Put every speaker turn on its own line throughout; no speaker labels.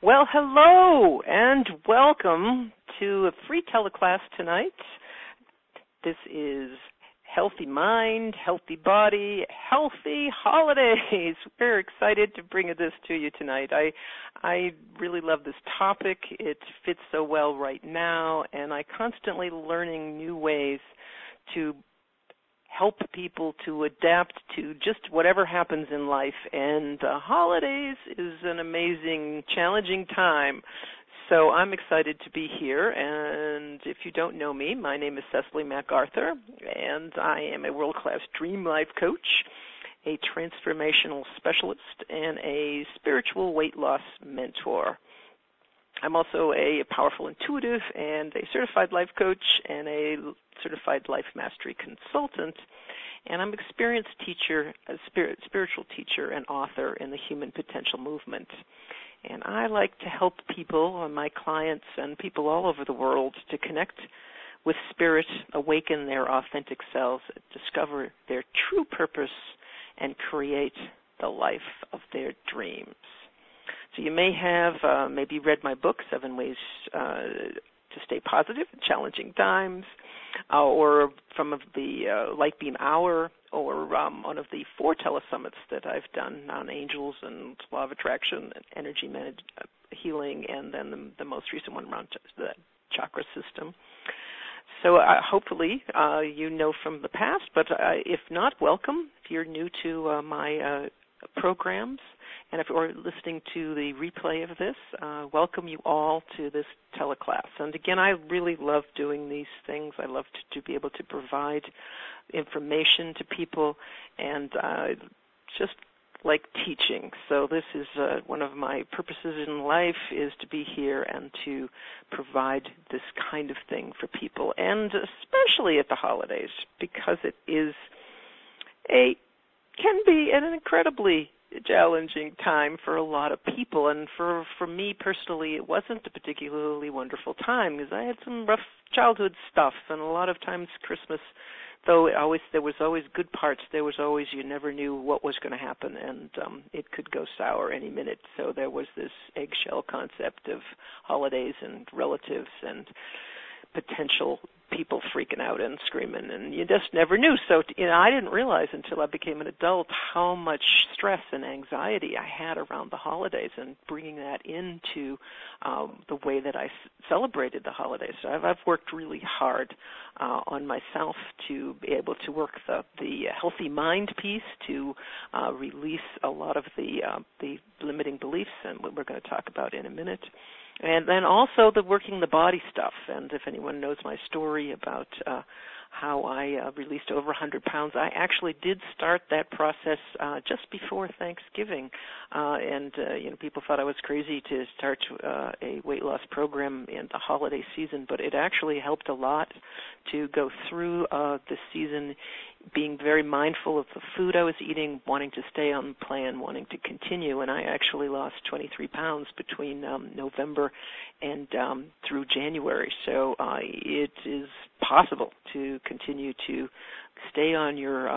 Well, hello and welcome to a free teleclass tonight. This is Healthy Mind, Healthy Body, Healthy Holidays. We're excited to bring this to you tonight. I really love this topic. It fits so well right now, and I'm constantly learning new ways to help people to adapt to just whatever happens in life. And holidays is an amazing, challenging time. So I'm excited to be here. And if you don't know me, my name is Cecily MacArthur, and I am a world-class dream life coach, a transformational specialist, and a spiritual weight loss mentor. I'm also a powerful intuitive and a certified life coach and a certified life mastery consultant, and I'm an experienced teacher, a spiritual teacher and author in the human potential movement. And I like to help people, my clients and people all over the world, to connect with spirit, awaken their authentic selves, discover their true purpose, and create the life of their dreams. So you may have maybe read my book, 7 Ways to Stay Positive in Challenging Times, or from the Light Beam Hour, or one of the 4 telesummits that I've done on angels and law of attraction and energy healing, and then the most recent one around the chakra system. So hopefully you know from the past, but if not, welcome. If you're new to my programs, and if you're listening to the replay of this, welcome you all to this teleclass. And again, I really love doing these things. I love to be able to provide information to people, and just like teaching. So this is one of my purposes in life, is to be here and to provide this kind of thing for people, and especially at the holidays, because it can be an incredibly challenging time for a lot of people. And for me personally, it wasn't a particularly wonderful time, because I had some rough childhood stuff, and a lot of times Christmas, though there was always good parts, there was always, you never knew what was going to happen, and it could go sour any minute. So there was this eggshell concept of holidays and relatives and potential people freaking out and screaming, and you just never knew. So I didn't realize until I became an adult how much stress and anxiety I had around the holidays, and bringing that into the way that I celebrated the holidays. So I've worked really hard on myself to be able to work the healthy mind piece, to release a lot of the limiting beliefs, and what we're going to talk about in a minute. And then also the working the body stuff. And if anyone knows my story about how I released over 100 pounds, I actually did start that process just before Thanksgiving. And people thought I was crazy to start a weight loss program in the holiday season, but it actually helped a lot to go through the season being very mindful of the food I was eating, wanting to stay on plan, wanting to continue. And I actually lost 23 pounds between November and through January. So it is possible to continue to stay on your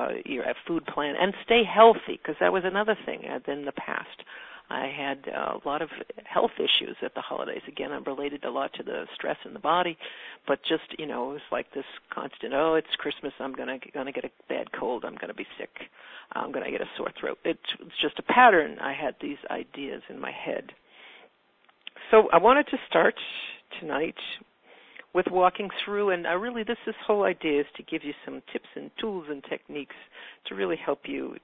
food plan and stay healthy, because that was another thing in the past. I had a lot of health issues at the holidays. Again, I'm related a lot to the stress in the body, but just, it was like this constant, it's Christmas, I'm gonna get a bad cold, I'm going to be sick, I'm going to get a sore throat. It's just a pattern. I had these ideas in my head. So I wanted to start tonight with walking through, and this whole idea is to give you some tips and tools and techniques to really help you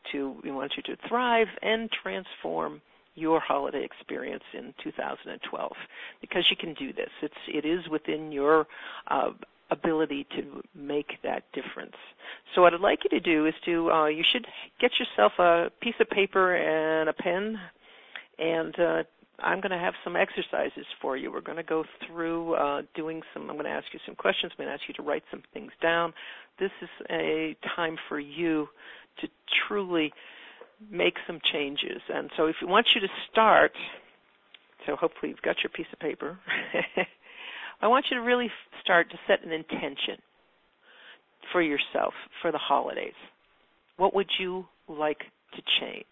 we want you to thrive and transform your holiday experience in 2012, because you can do this. It is within your ability to make that difference. So what I'd like you to do is you should get yourself a piece of paper and a pen, and I'm going to have some exercises for you. We're going to go through I'm going to ask you some questions. I'm going to ask you to write some things down. This is a time for you to truly make some changes. And so if we want you to start, so hopefully you've got your piece of paper, I want you to really start to set an intention for yourself for the holidays. What would you like to change?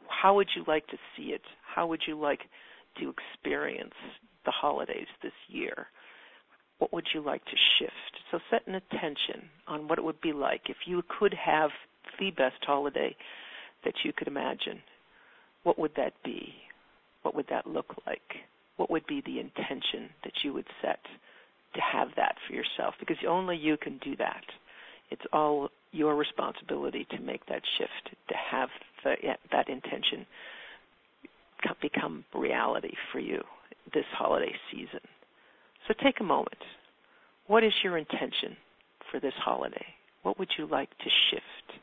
How would you like to see it? How would you like to experience the holidays this year? What would you like to shift? So set an intention on what it would be like if you could have the best holiday that you could imagine. What would that be? What would that look like? What would be the intention that you would set to have that for yourself? Because only you can do that. It's all your responsibility to make that shift, to have that intention become reality for you this holiday season. So take a moment. What is your intention for this holiday? What would you like to shift?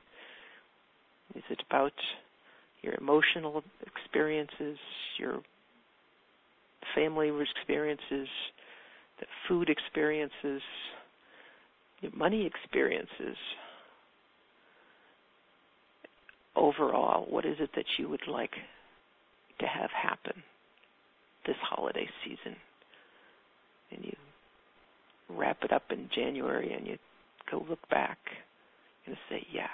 Is it about your emotional experiences, your family experiences, the food experiences, your money experiences? Overall, what is it that you would like to have happen this holiday season? And you wrap it up in January and you go look back and say, yeah,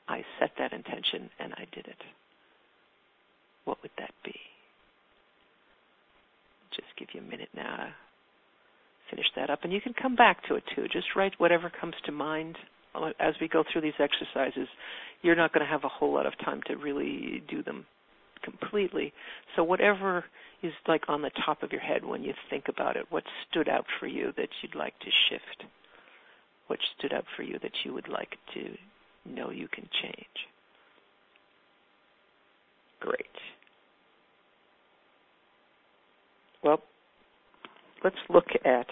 I set that intention and I did it. What would that be? Just give you a minute now to finish that up. And you can come back to it too. Just write whatever comes to mind. As we go through these exercises, you're not going to have a whole lot of time to really do them completely. So whatever is like on the top of your head when you think about it, what stood out for you that you'd like to shift? What stood out for you that you would like to know you can change? Great. Well, let's look at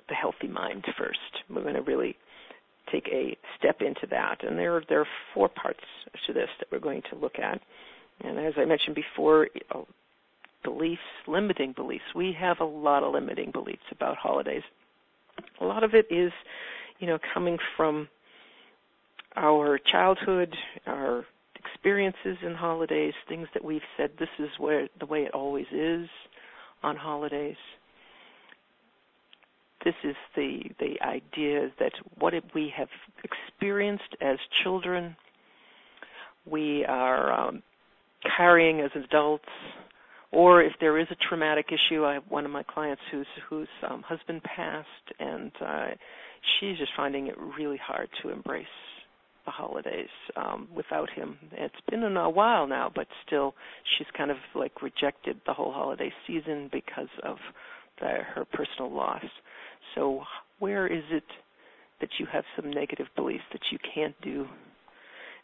the healthy mind first. We're going to really take a step into that. And there are 4 parts to this that we're going to look at. And as I mentioned before, beliefs, limiting beliefs. We have a lot of limiting beliefs about holidays. A lot of it is, coming from our childhood, our experiences in holidays, things that we've said, this is the way it always is on holidays. This is the idea that what we have experienced as children, we are carrying as adults, or if there is a traumatic issue. I have one of my clients whose husband passed, and she's just finding it really hard to embrace the holidays without him. It's been a while now, but still she's kind of like rejected the whole holiday season because of her personal loss. So where is it that you have some negative beliefs that you can't do?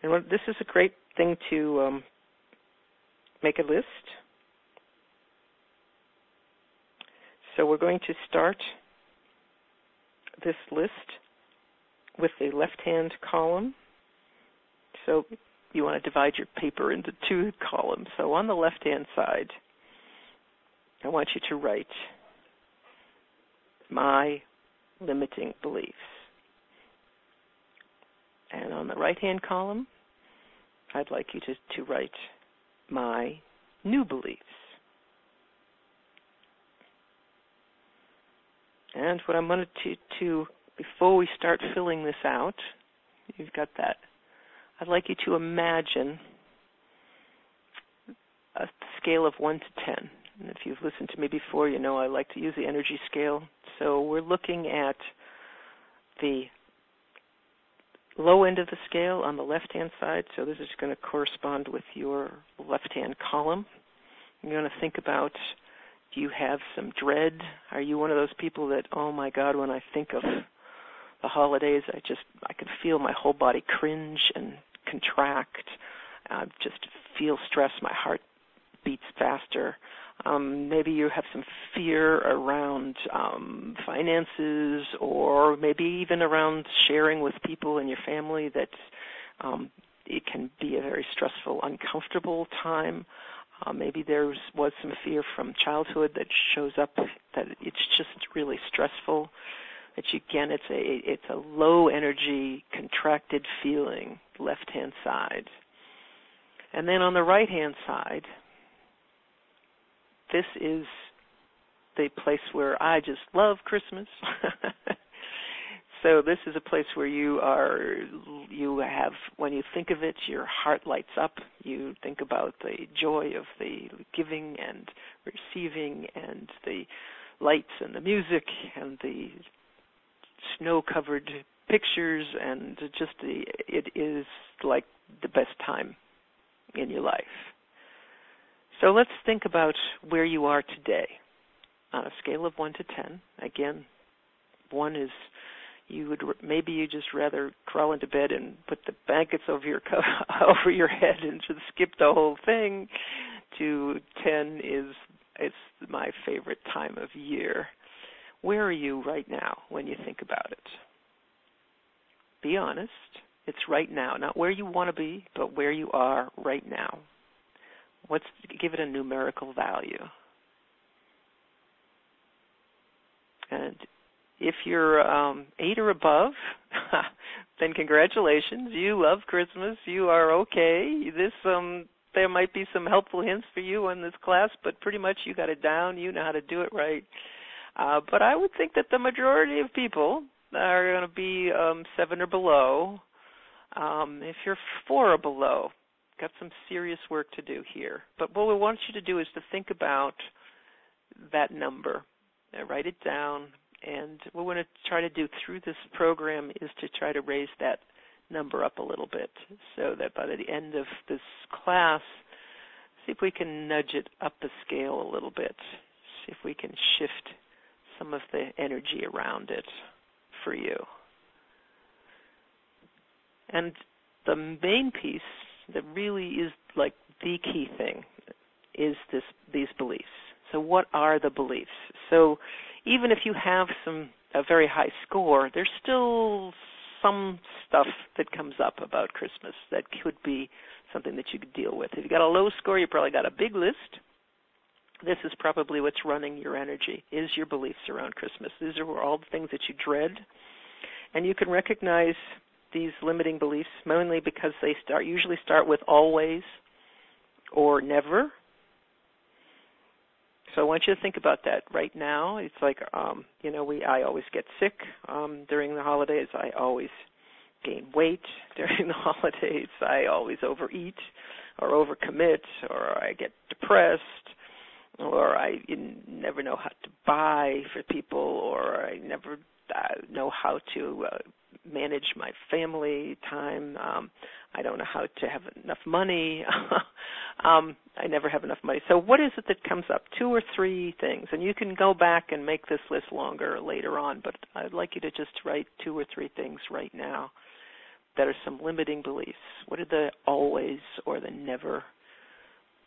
And this is a great thing to make a list. So we're going to start this list with the left-hand column. So you want to divide your paper into 2 columns. So on the left-hand side, I want you to write my limiting beliefs. And on the right-hand column, I'd like you to write my new beliefs. And what I'm going to before we start filling this out, you've got that, I'd like you to imagine a scale of 1 to 10. And if you've listened to me before, you know I like to use the energy scale. So we're looking at the low end of the scale on the left-hand side. So this is going to correspond with your left-hand column. You're going to think about, do you have some dread? Are you one of those people that, oh my God, when I think of the holidays, I can feel my whole body cringe and contract. I just feel stress. My heart beats faster. Maybe you have some fear around finances, or maybe even around sharing with people in your family that it can be a very stressful, uncomfortable time. Maybe there was some fear from childhood that shows up that it's just really stressful. That again, it's a low energy, contracted feeling, left-hand side. And then on the right-hand side, this is the place where I just love Christmas. So this is a place where you have, when you think of it, your heart lights up. You think about the joy of the giving and receiving and the lights and the music and the snow-covered pictures, and it is like the best time in your life. So let's think about where you are today on a scale of 1 to 10. Again, 1 is maybe you just rather crawl into bed and put the blankets over your head and just skip the whole thing. To 10 is it's my favorite time of year. Where are you right now when you think about it? Be honest. It's right now, not where you want to be, but where you are right now. Give it a numerical value. And if you're 8 or above, then congratulations. You love Christmas. You are okay. There might be some helpful hints for you in this class, but pretty much you got it down. You know how to do it right. But I would think that the majority of people are going to be 7 or below. If you're 4 or below, got some serious work to do here. But what we want you to do is to think about that number. Write it down. And what we're going to try to do through this program is to try to raise that number up a little bit so that by the end of this class, see if we can nudge it up the scale a little bit, see if we can shift some of the energy around it for you. And the main piece that really is like the key thing is these beliefs. So what are the beliefs? So even if you have a very high score, there's still some stuff that comes up about Christmas that could be something that you could deal with. If you got a low score, you probably got a big list. This is probably what's running your energy, is your beliefs around Christmas. These are all the things that you dread. And you can recognize these limiting beliefs mainly because they usually start with always or never. So I want you to think about that right now. It's like, I always get sick during the holidays. I always gain weight during the holidays. I always overeat or overcommit, or I get depressed, or I never know how to buy for people, or I never know how to manage my family time. I don't know how to have enough money. I never have enough money. So what is it that comes up? 2 or 3 things. And you can go back and make this list longer later on, but I'd like you to just write 2 or 3 things right now that are some limiting beliefs. What are the always or the never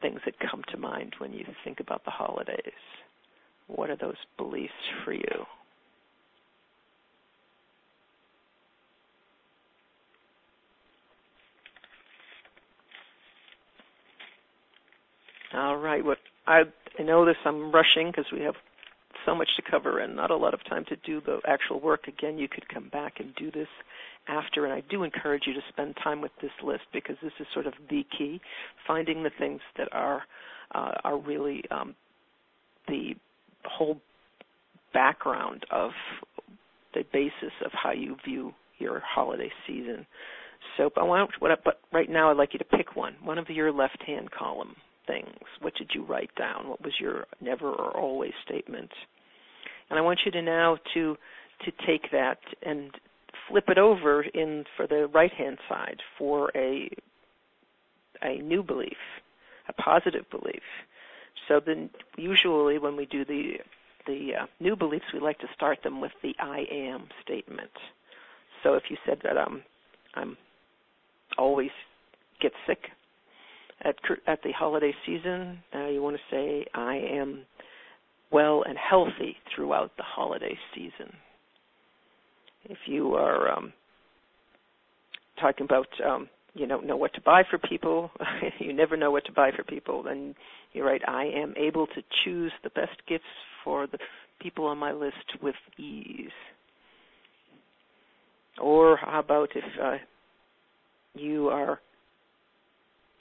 things that come to mind when you think about the holidays? What are those beliefs for you? All right. I know this. I'm rushing because we have so much to cover and not a lot of time to do the actual work. Again, you could come back and do this after, and I do encourage you to spend time with this list because this is sort of the key, finding the things that are really the whole background of the basis of how you view your holiday season. So, but right now I'd like you to pick one of your left-hand column things. What did you write down? What was your never or always statement? And I want you to now to take that and flip it over for the right-hand side for a new belief, a positive belief. So then usually when we do the new beliefs, we like to start them with the I am statement. So if you said that I'm always get sick at the holiday season, you want to say I am well and healthy throughout the holiday season. If you are talking about you don't know what to buy for people, you never know what to buy for people, then you write I am able to choose the best gifts for the people on my list with ease. Or how about if you are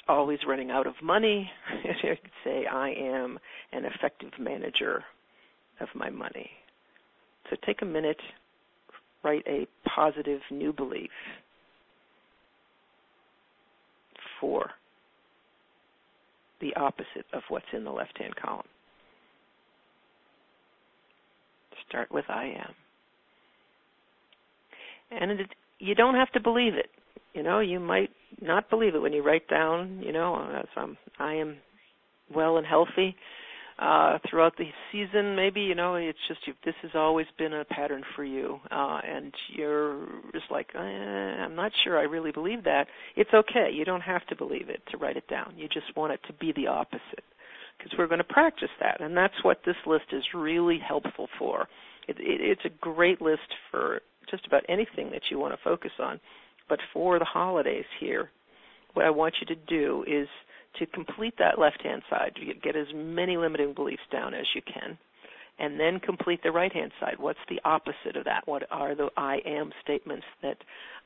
always running out of money, you could say I am an effective manager of my money. So take a minute, write a positive new belief for the opposite of what's in the left-hand column. Start with I am. And you don't have to believe it. You might not believe it when you write down, I am well and healthy throughout the season. Maybe, it's just this has always been a pattern for you, and you're just like, I'm not sure I really believe that. It's okay. You don't have to believe it to write it down. You just want it to be the opposite, because we're going to practice that, and that's what this list is really helpful for. It's a great list for just about anything that you want to focus on, but for the holidays here, what I want you to do is to complete that left-hand side. You get as many limiting beliefs down as you can, and then complete the right-hand side. What's the opposite of that? What are the I am statements that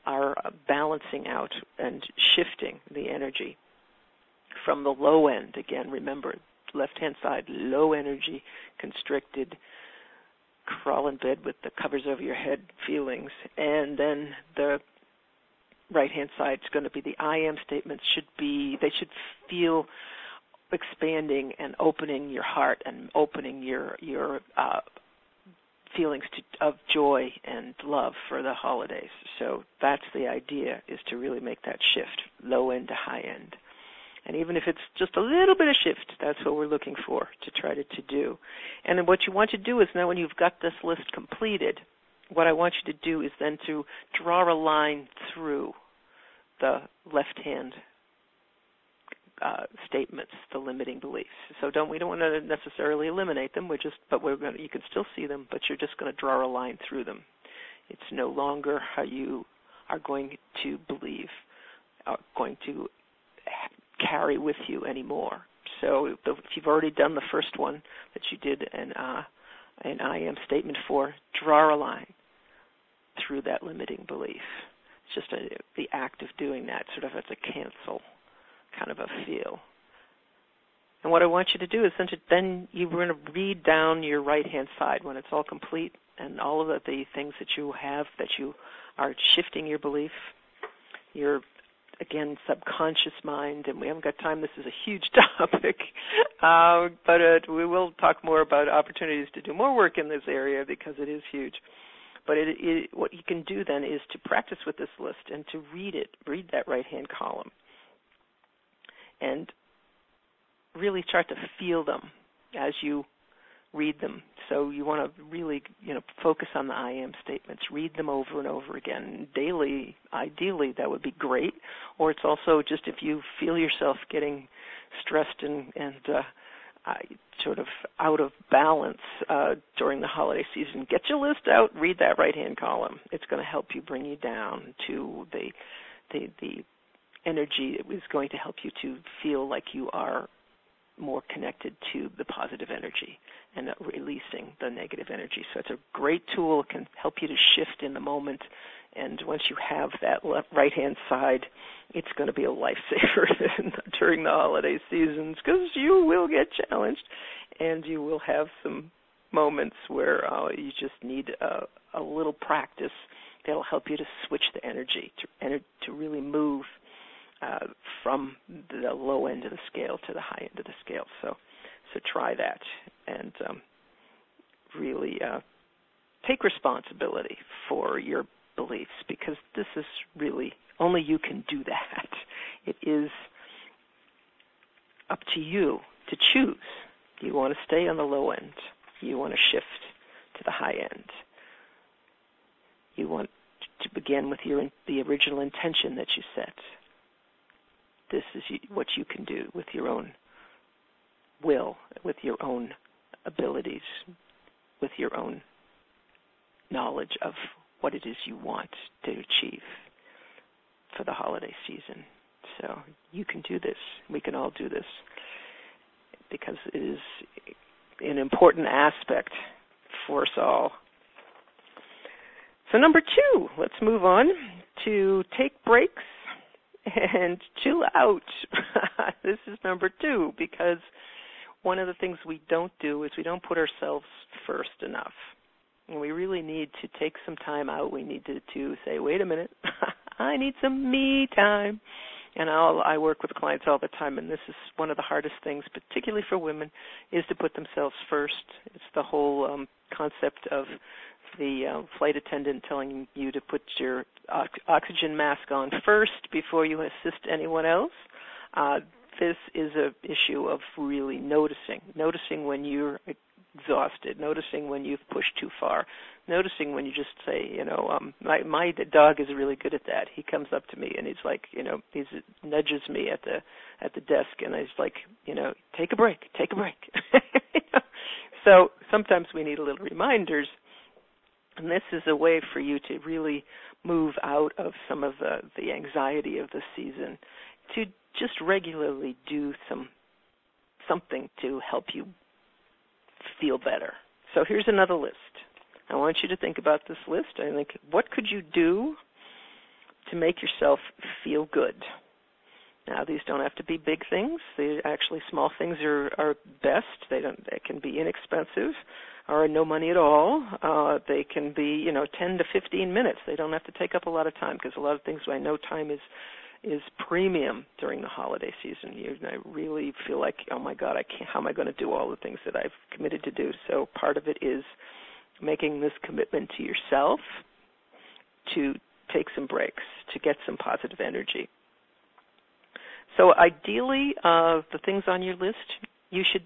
are balancing out and shifting the energy from the low end? Again, remember, left-hand side, low energy, constricted, crawl in bed with the covers over your head feelings, and then the right-hand side is going to be the I am statements. They should feel expanding and opening your heart and opening your feelings of joy and love for the holidays. So that's the idea, is to really make that shift, low end to high end. And even if it's just a little bit of shift, that's what we're looking for to try to do. And then what you want to do is, now when you've got this list completed, what I want you to do is then to draw a line through the left-hand statements, the limiting beliefs. So we don't want to necessarily eliminate them. You can still see them, but you're just going to draw a line through them. It's no longer how you are going to believe, going to carry with you anymore. So if you've already done the first one that you did an I am statement for, draw a line through that limiting belief. It's just the act of doing that, sort of as a cancel kind of a feel. And what I want you to do is then you're going to read down your right-hand side when it's all complete, and all of the things that you have that you are shifting your belief, your, again, subconscious mind, and we haven't got time. This is a huge topic, but we will talk more about opportunities to do more work in this area because it is huge. But what you can do then is to practice with this list and to read that right-hand column, and really start to feel them as you read them. So you want to really, focus on the I am statements. Read them over and over again daily. Ideally, that would be great. Or it's also just if you feel yourself getting stressed and sort of out of balance during the holiday season, get your list out, read that right-hand column. It's going to help you bring you down to the energy. It is going to help you to feel like you are more connected to the positive energy and releasing the negative energy. So it's a great tool. It can help you to shift in the moment. And once you have that right-hand side, it's going to be a lifesaver during the holiday seasons, because you will get challenged and you will have some moments where you just need a little practice that'll help you to switch the energy, to really move from the low end of the scale to the high end of the scale. So try that and really take responsibility for your beliefs, because this is really, only you can do that. It is up to you to choose. You want to stay on the low end. You want to shift to the high end. You want to begin with the original intention that you set. This is what you can do with your own will, with your own abilities, with your own knowledge of what it is you want to achieve for the holiday season. So you can do this. We can all do this, because it is an important aspect for us all. So number 2, let's move on to take breaks and chill out. This is number 2, because one of the things we don't do is we don't put ourselves first enough. And we really need to take some time out. We need to say, wait a minute, I need some me time. And I work with clients all the time, and this is one of the hardest things, particularly for women, is to put themselves first. It's the whole concept of the flight attendant telling you to put your oxygen mask on first before you assist anyone else. This is an issue of really noticing when you're exhausted, noticing when you've pushed too far, noticing when you just say, my dog is really good at that. He comes up to me and he's like, he nudges me at the desk, and he's like, take a break. So sometimes we need a little reminders, and this is a way for you to really move out of some of the anxiety of the season, to just regularly do something to help you feel better. So here's another list. I want you to think about this list. I think, what could you do to make yourself feel good? Now, these don't have to be big things. Actually, small things are best. They can be inexpensive or no money at all. They can be, 10 to 15 minutes. They don't have to take up a lot of time, because a lot of things, I know time is premium during the holiday season. I really feel like, oh my God, how am I going to do all the things that I've committed to do? So part of it is making this commitment to yourself to take some breaks, to get some positive energy. So ideally, the things on your list,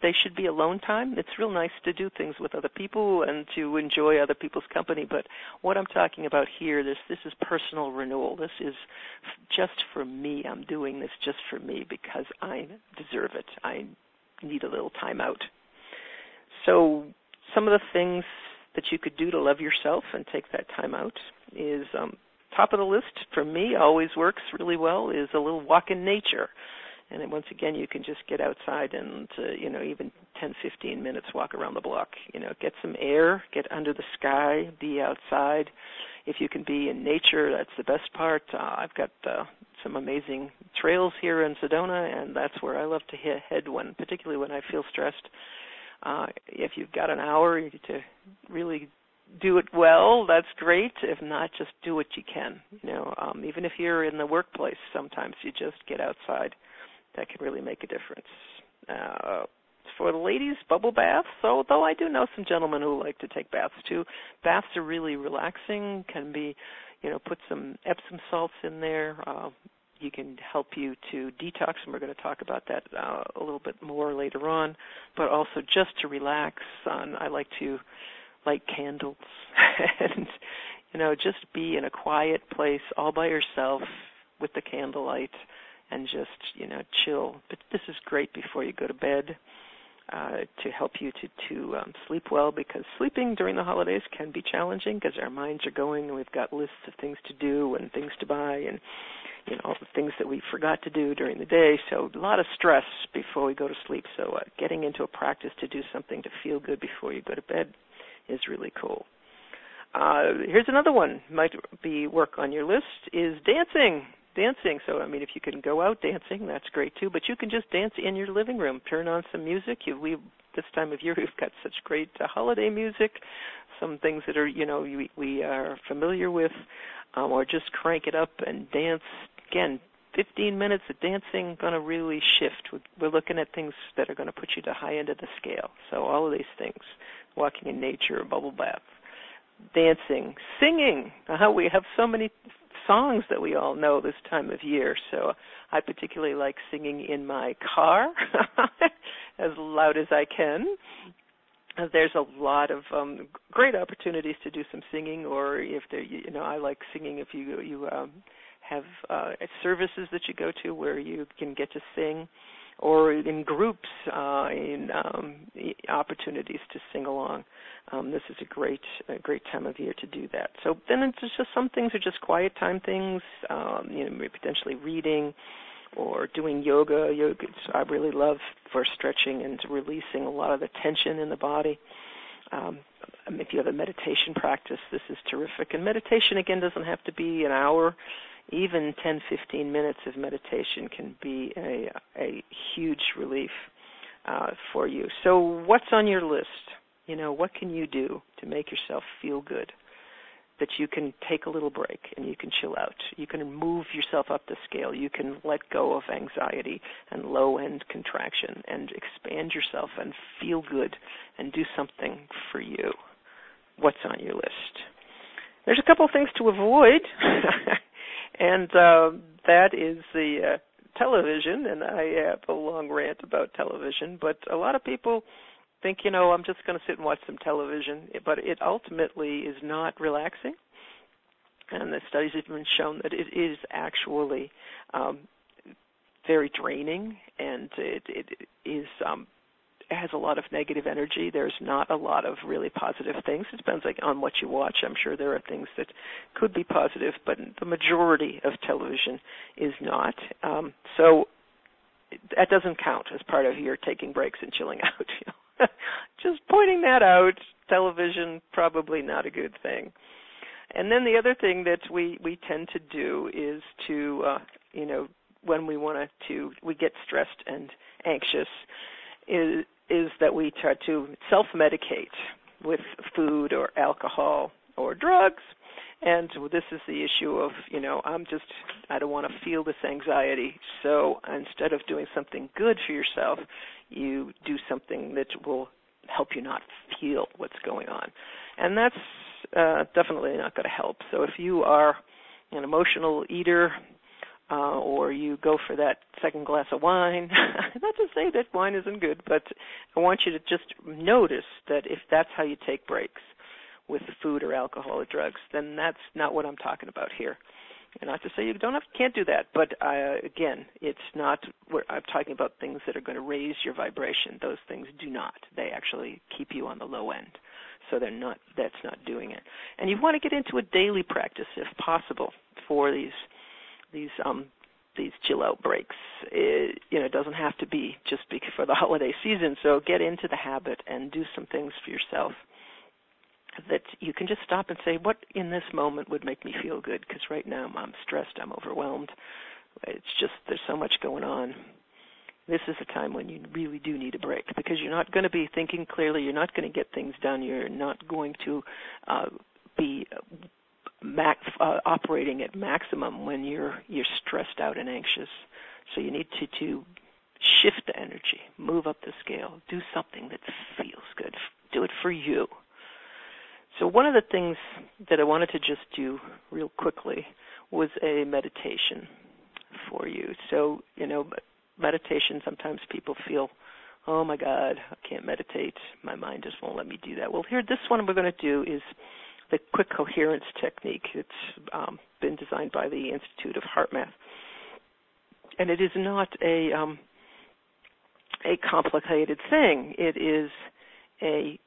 they should be alone time. It's real nice to do things with other people and to enjoy other people's company, but what I'm talking about here, this is personal renewal. This is just for me. I'm doing this just for me because I deserve it. I need a little time out. So some of the things that you could do to love yourself and take that time out is, top of the list for me, always works really well, is a little walk in nature. And then once again, you can just get outside and, even 10, 15 minutes walk around the block. Get some air, get under the sky, be outside. If you can be in nature, that's the best part. I've got some amazing trails here in Sedona, and that's where I love to head particularly when I feel stressed. If you've got an hour to really do it well, that's great. If not, just do what you can. Even if you're in the workplace, sometimes you just get outside. That can really make a difference. For the ladies, bubble baths, although I do know some gentlemen who like to take baths too. Baths are really relaxing, can be, put some Epsom salts in there. You can help you to detox, and we're going to talk about that a little bit more later on, but also just to relax. I like to light candles and, just be in a quiet place all by yourself with the candlelight and just, chill. But this is great before you go to bed to help you to sleep well, because sleeping during the holidays can be challenging because our minds are going and we've got lists of things to do and things to buy and, all the things that we forgot to do during the day. So a lot of stress before we go to sleep. So getting into a practice to do something to feel good before you go to bed is really cool. Here's another one, might be work on your list, is dancing. So, if you can go out dancing, that's great too, but you can just dance in your living room. Turn on some music. This time of year, we've got such great holiday music, some things that are, we are familiar with, or just crank it up and dance. Again, 15 minutes of dancing going to really shift. We're looking at things that are going to put you to high end of the scale. So all of these things, walking in nature, bubble bath, dancing, singing. We have so many songs that we all know this time of year. So I particularly like singing in my car as loud as I can. There's a lot of great opportunities to do some singing, or if I like singing if you have services that you go to where you can get to sing, or in groups, in opportunities to sing along. This is a great time of year to do that. So then it's just some things are just quiet time things, potentially reading or doing yoga. Yoga I really love for stretching and releasing a lot of the tension in the body. If you have a meditation practice, this is terrific. And meditation, again, doesn't have to be an hour. Even 10, 15 minutes of meditation can be a huge relief for you. So what's on your list? What can you do to make yourself feel good? That you can take a little break and you can chill out. You can move yourself up the scale. You can let go of anxiety and low-end contraction and expand yourself and feel good and do something for you. What's on your list? There's a couple things to avoid, and that is the television, and I have a long rant about television, but a lot of people think, I'm just going to sit and watch some television, but it ultimately is not relaxing. And the studies have been shown that it is actually very draining, and it has a lot of negative energy. There's not a lot of really positive things. It depends on what you watch. I'm sure there are things that could be positive, but the majority of television is not. So that doesn't count as part of your taking breaks and chilling out. Just pointing that out, television, probably not a good thing. And then the other thing that we tend to do is to, when we get stressed and anxious, is that we try to self-medicate with food or alcohol or drugs. And this is the issue of, I don't want to feel this anxiety. So instead of doing something good for yourself, you do something that will help you not feel what's going on. And that's definitely not going to help. So if you are an emotional eater or you go for that second glass of wine, not to say that wine isn't good, but I want you to just notice that if that's how you take breaks with food or alcohol or drugs, then that's not what I'm talking about here. And not to say you can't do that, but again, it's not. I'm talking about things that are going to raise your vibration. Those things do not. They actually keep you on the low end. So they're not. That's not doing it. And you want to get into a daily practice, if possible, for these chill out breaks. It doesn't have to be just for the holiday season. So get into the habit and do some things for yourself that you can just stop and say, what in this moment would make me feel good? Because right now I'm stressed, I'm overwhelmed. It's just there's so much going on. This is a time when you really do need a break because you're not going to be thinking clearly. You're not going to get things done. You're not going to be operating at maximum when you're stressed out and anxious. So you need to shift the energy, move up the scale, do something that feels good. Do it for you. So one of the things that I wanted to just do real quickly was a meditation for you. So, meditation, sometimes people feel, oh my God, I can't meditate. My mind just won't let me do that. Well, this one we're going to do is the quick coherence technique. It's been designed by the Institute of Heart Math. And it is not a complicated thing. It is a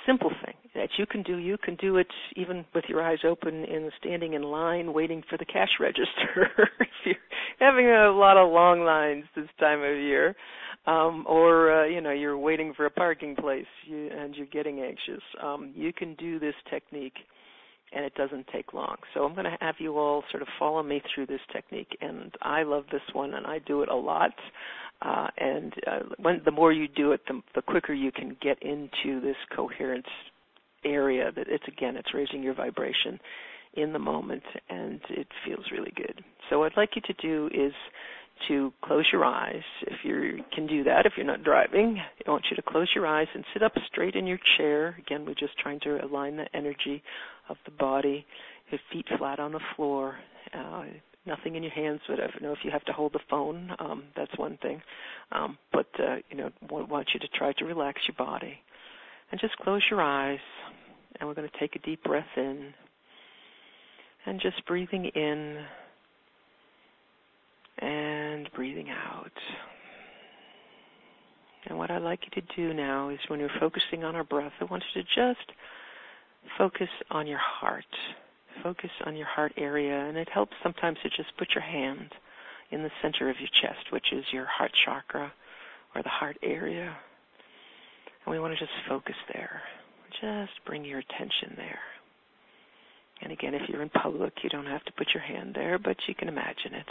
simple thing that you can do. You can do it even with your eyes open and standing in line waiting for the cash register. If you're having a lot of long lines this time of year, or you're waiting for a parking place and you're getting anxious, you can do this technique, and it doesn't take long. So I'm going to have you all sort of follow me through this technique, and I love this one, and I do it a lot. The more you do it, the quicker you can get into this coherence area. That it's raising your vibration in the moment, and it feels really good. So what I'd like you to do is to close your eyes. If you can do that, if you're not driving, I want you to close your eyes and sit up straight in your chair. Again, we're just trying to align the energy of the body. Your feet flat on the floor. Nothing in your hands, but if you have to hold the phone, that's one thing. But want you to try to relax your body. And just close your eyes, and we're going to take a deep breath in, and just breathing in and breathing out. And what I'd like you to do now is when you're focusing on our breath, I want you to just focus on your heart. Focus on your heart area, and it helps sometimes to just put your hand in the center of your chest, which is your heart chakra or the heart area. And we want to just focus there. Just bring your attention there. And again, if you're in public, you don't have to put your hand there, but you can imagine it.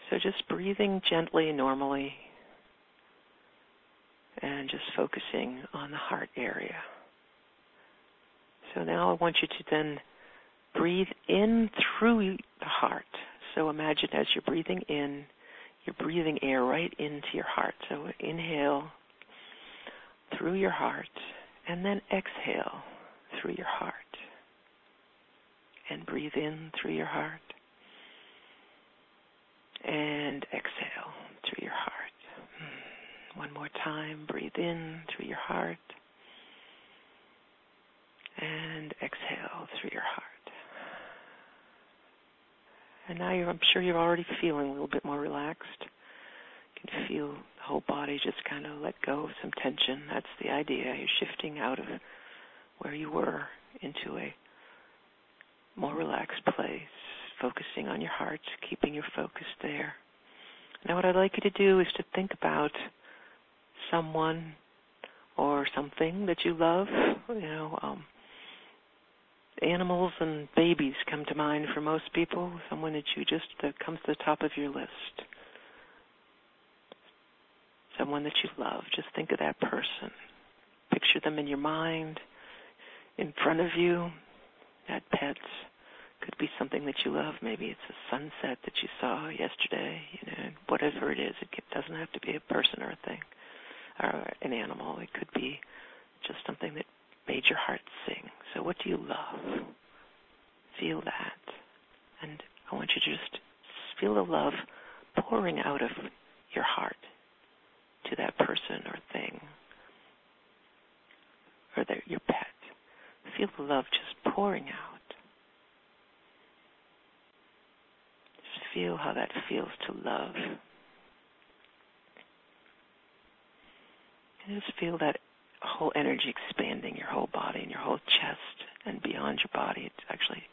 So just breathing gently, normally, and and just focusing on the heart area. So now I want you to then breathe in through the heart. So imagine as you're breathing in, you're breathing air right into your heart. So inhale through your heart, and then exhale through your heart. And breathe in through your heart, and exhale through your heart. One more time, breathe in through your heart, and exhale through your heart. And now I'm sure you're already feeling a little bit more relaxed. You can feel the whole body just kind of let go of some tension. That's the idea. You're shifting out of where you were into a more relaxed place, focusing on your heart, keeping your focus there. Now what I'd like you to do is to think about someone or something that you love. Animals and babies come to mind for most people, someone that comes to the top of your list. Someone that you love. Just think of that person. Picture them in your mind, in front of you. That pet could be something that you love. Maybe it's a sunset that you saw yesterday. Whatever it is, it doesn't have to be a person or a thing or an animal. It could be just something that made your heart sing. So what do you love? Feel that. And I want you to just feel the love pouring out of your heart to that person or thing or your pet. Feel the love just pouring out. Just feel how that feels to love. And just feel that whole energy expanding your whole body and your whole chest and beyond your body. It's actually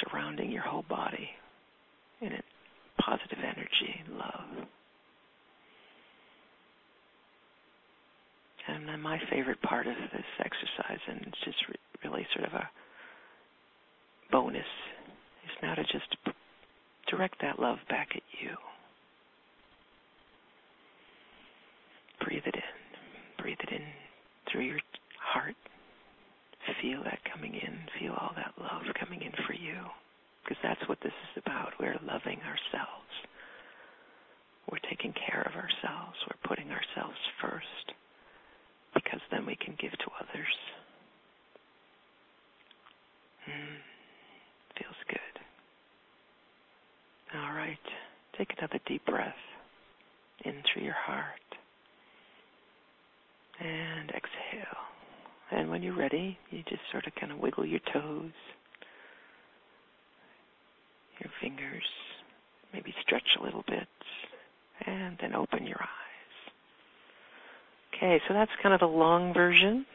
surrounding your whole body in a positive energy and love. And then my favorite part of this exercise, and it's just really sort of a bonus, is now to just direct that love back at you. Breathe it in. Breathe it in through your heart. Feel that coming in. Feel all that love coming in for you. Because that's what this is about. We're loving ourselves. We're taking care of ourselves. We're putting ourselves first. Because then we can give to others. Feels good. All right. Take another deep breath in through your heart. And exhale. And when you're ready, you just sort of kind of wiggle your toes, your fingers, maybe stretch a little bit, and then open your eyes. Okay, so that's kind of the long version.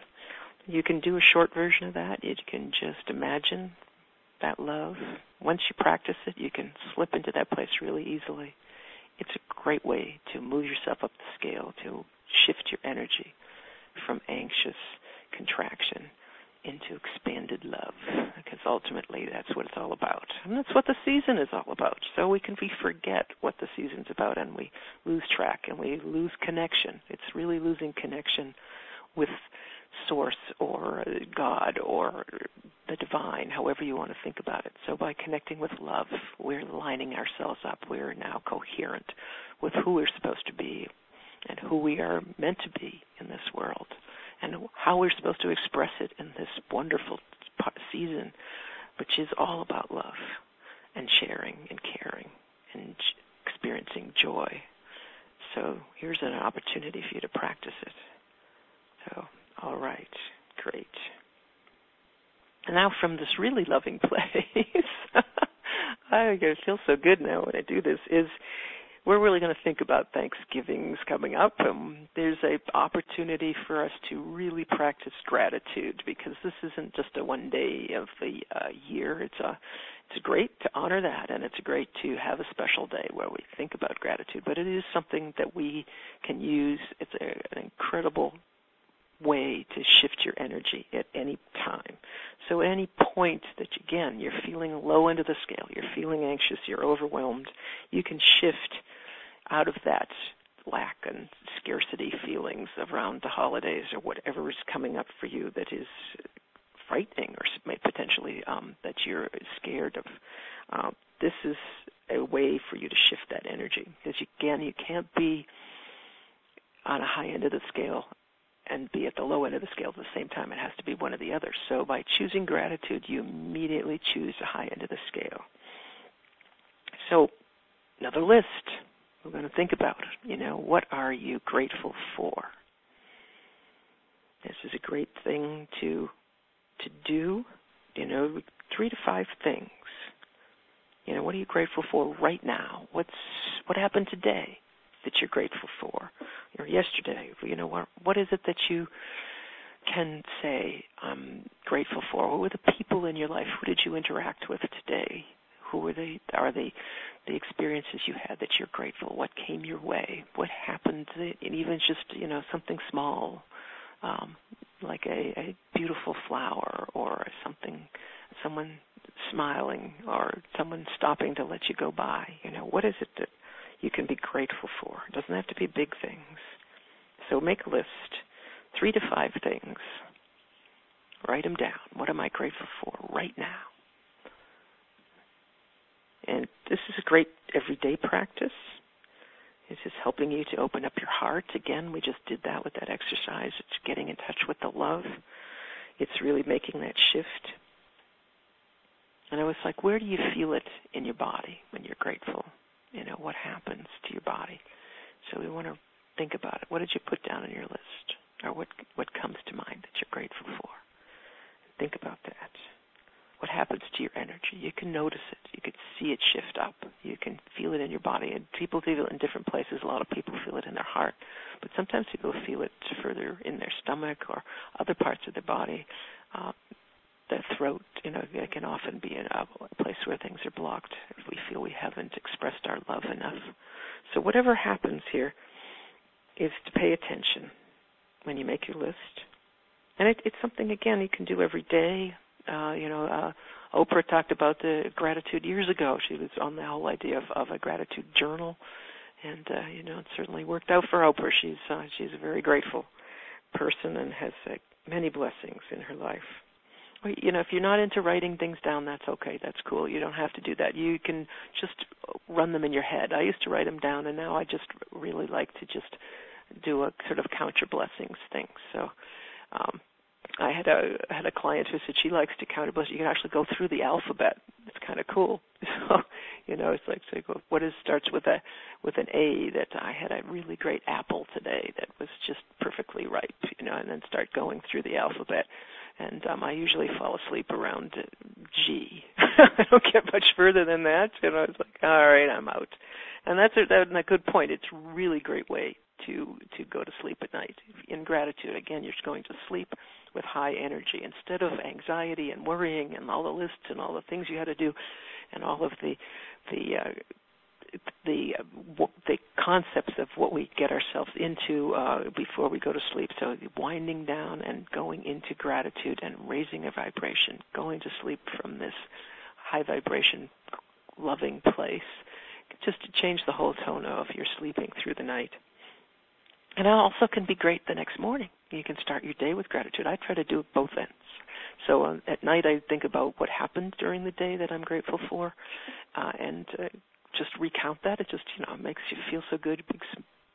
You can do a short version of that. You can just imagine that love. Once you practice it, you can slip into that place really easily. It's a great way to move yourself up the scale, to shift your energy from anxious contraction into expanded love, because ultimately that's what it's all about. And that's what the season is all about. So we forget what the season's about, and we lose track, and we lose connection. It's really losing connection with Source or God or the divine, however you want to think about it. So by connecting with love, we're lining ourselves up. We're now coherent with who we're supposed to be and who we are meant to be in this world, and how we're supposed to express it in this wonderful season, which is all about love and sharing and caring and experiencing joy. So here's an opportunity for you to practice it. So, all right, great. And now from this really loving place, I feel so good now when I do this, is we're really going to think about Thanksgiving's coming up. There's an opportunity for us to really practice gratitude, because this isn't just a one day of the year. It's great to honor that, and it's great to have a special day where we think about gratitude. But it is something that we can use. It's an incredible way to shift your energy at any time. So at any point that, again, you're feeling low into the scale, you're feeling anxious, you're overwhelmed, you can shift out of that lack and scarcity adversity feelings around the holidays or whatever is coming up for you that is frightening or may potentially that you're scared of. This is a way for you to shift that energy, because you can't be on a high end of the scale and be at the low end of the scale at the same time. It has to be one or the other. So by choosing gratitude, you immediately choose the high end of the scale. So another list we're going to think about, what are you grateful for? This is a great thing to do, 3 to 5 things. What are you grateful for right now? What happened today that you're grateful for? Or yesterday, what is it that you can say I'm grateful for? Who were the people in your life? Who did you interact with today? Who were they? Are they the experiences you had that you're grateful? What came your way? What happened? And even just something small, like a beautiful flower or someone smiling or someone stopping to let you go by. What is it that you can be grateful for? It doesn't have to be big things. So make a list, 3 to 5 things. Write them down. What am I grateful for right now? And this is a great everyday practice. It's just helping you to open up your heart. Again, we just did that with that exercise. It's getting in touch with the love. It's really making that shift. And I was like, where do you feel it in your body when you're grateful? What happens to your body? So we want to think about it. What did you put down on your list? Or what comes to mind that you're grateful for? Think about that. What happens to your energy? You can notice it. You can see it shift up. You can feel it in your body. And people feel it in different places. A lot of people feel it in their heart. But sometimes people feel it further in their stomach or other parts of their body. The throat, it can often be a place where things are blocked if we feel we haven't expressed our love enough. So whatever happens here is to pay attention when you make your list. And it's something, again, you can do every day. Oprah talked about the gratitude years ago. She was on the whole idea of a gratitude journal. And, it certainly worked out for Oprah. She's a very grateful person and has many blessings in her life. If you're not into writing things down, that's okay. That's cool. You don't have to do that. You can just run them in your head. I used to write them down, and now I just really like to just do a sort of count your blessings thing. So I had a client who said she likes to count her blessings. You can actually go through the alphabet. It's kind of cool. So, it's like, what starts with an A, that I had a really great apple today that was just perfectly ripe, and then start going through the alphabet. And I usually fall asleep around G. I don't get much further than that. It's like, all right, I'm out. And that's a good point. It's a really great way to go to sleep at night. In gratitude, again, you're going to sleep with high energy instead of anxiety and worrying and all the lists and all the things you had to do and all of the concepts of what we get ourselves into before we go to sleep. So winding down and going into gratitude and raising a vibration, going to sleep from this high vibration, loving place, just to change the whole tone of your sleeping through the night. And it also can be great the next morning. You can start your day with gratitude. I try to do both ends. So at night I think about what happened during the day that I'm grateful for, and just recount that. It just, it makes you feel so good. A big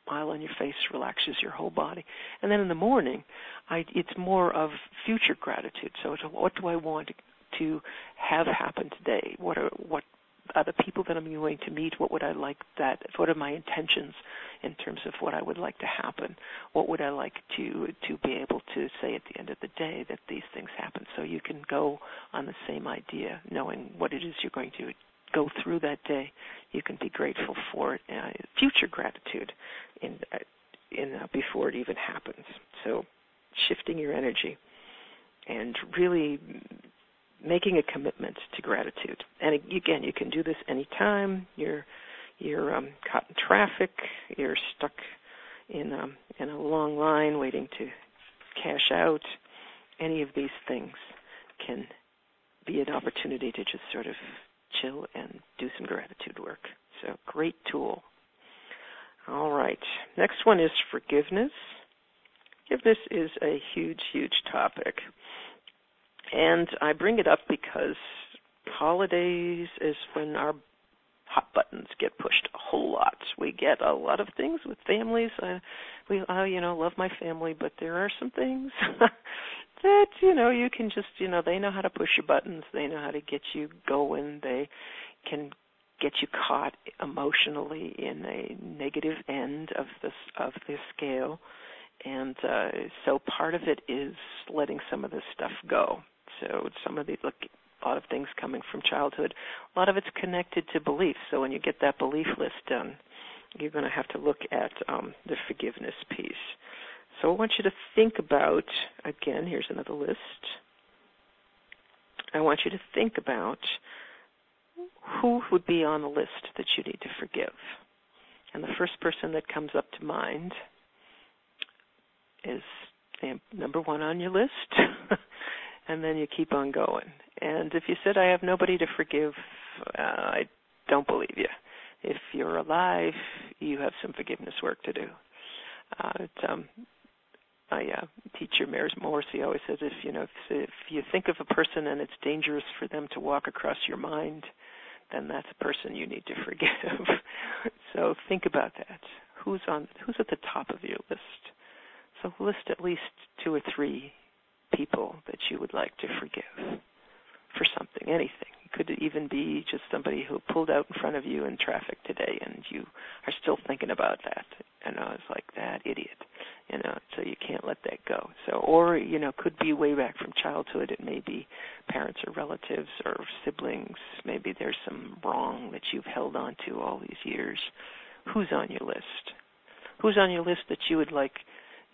smile on your face relaxes your whole body. And then in the morning, it's more of future gratitude. So what do I want to have happen today? What are the people that I'm going to meet? What would I like what are my intentions in terms of what I would like to happen? What would I like to be able to say at the end of the day that these things happen? So you can go on the same idea, knowing what it is you're going to go through that day. You can be grateful for future gratitude in before it even happens. So shifting your energy and really making a commitment to gratitude. And again, you can do this anytime. You're caught in traffic. You're stuck in a long line waiting to cash out. Any of these things can be an opportunity to just sort of chill and do some gratitude work. So great tool. All right. Next one is forgiveness. Forgiveness is a huge, huge topic. And I bring it up because holidays is when our hot buttons get pushed a whole lot. We get a lot of things with families. I love my family, but there are some things that, you can just, they know how to push your buttons. They know how to get you going. They can get you caught emotionally in a negative end of the scale. And so part of it is letting some of this stuff go. So some of a lot of things coming from childhood, a lot of it's connected to beliefs. So when you get that belief list done, you're going to have to look at the forgiveness piece. So I want you to think about, again, here's another list. I want you to think about who would be on the list that you need to forgive. And the first person that comes up to mind is number one on your list, and then you keep on going. And if you said, I have nobody to forgive, I don't believe you. If you're alive, you have some forgiveness work to do. My teacher, Morrissey, always says, if you think of a person and it's dangerous for them to walk across your mind, then that's a person you need to forgive. So think about that. Who's at the top of your list? So list at least 2 or 3 people that you would like to forgive for something, anything. It could even be just somebody who pulled out in front of you in traffic today and you are still thinking about that. It's like that idiot, so you can't let that go. So, or, could be way back from childhood. It may be parents or relatives or siblings. Maybe there's some wrong that you've held on to all these years. Who's on your list? Who's on your list that you would like,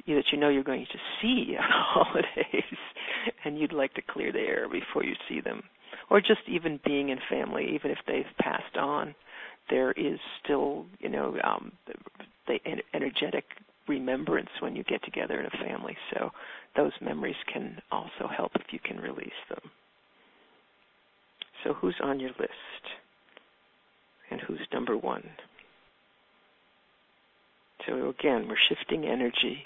that you're going to see at holidays and you'd like to clear the air before you see them? Or just even being in family, even if they've passed on, there is still, the energetic remembrance when you get together in a family. So those memories can also help if you can release them. So who's on your list? And who's number one? So again, we're shifting energy.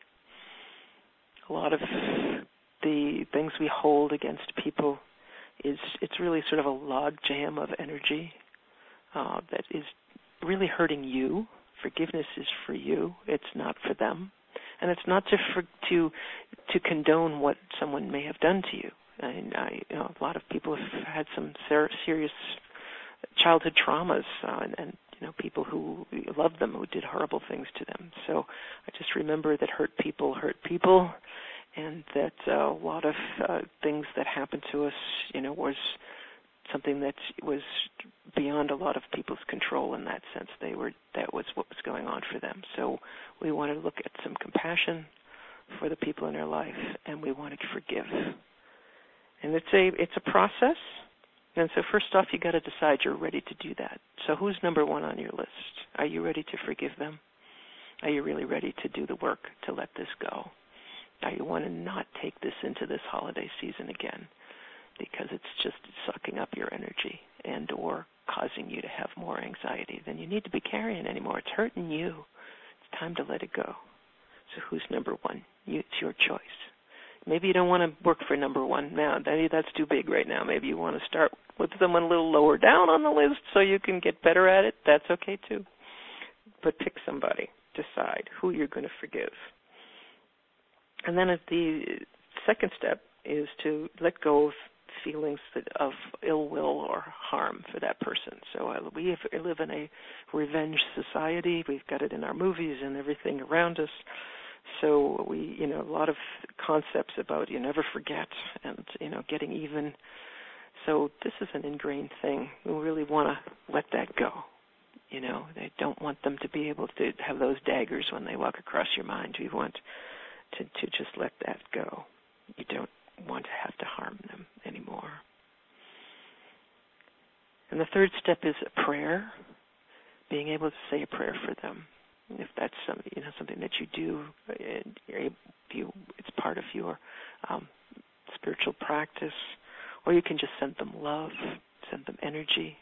A lot of the things we hold against people it's really sort of a log jam of energy that is really hurting you. Forgiveness is for you. It's not for them. And it's not to condone what someone may have done to you. A lot of people have had some serious childhood traumas, and people who loved them who did horrible things to them. So I just remember that hurt people, and that a lot of things that happened to us, was something that was beyond a lot of people's control in that sense. That was what was going on for them. So we wanted to look at some compassion for the people in our life, and we wanted to forgive. And it's a process. And so first off, you got to decide you're ready to do that. So who's number one on your list? Are you ready to forgive them? Are you really ready to do the work to let this go? Now you want to not take this into this holiday season again, because it's just sucking up your energy and or causing you to have more anxiety than you need to be carrying anymore. It's hurting you. It's time to let it go. So who's number one? It's your choice. Maybe you don't want to work for number one now. That's too big right now. Maybe you want to start with someone a little lower down on the list so you can get better at it. That's okay too. But pick somebody. Decide who you're going to forgive. And then the second step is to let go of feelings of ill will or harm for that person. So we live in a revenge society. We've got it in our movies and everything around us. So we, a lot of concepts about you never forget and, getting even. So this is an ingrained thing. We really want to let that go. They don't want them to be able to have those daggers when they walk across your mind. We want to just let that go. You don't want to have to harm them anymore. And the third step is a prayer, being able to say a prayer for them. If that's something that you do, it's part of your spiritual practice, or you can just send them love, send them energy.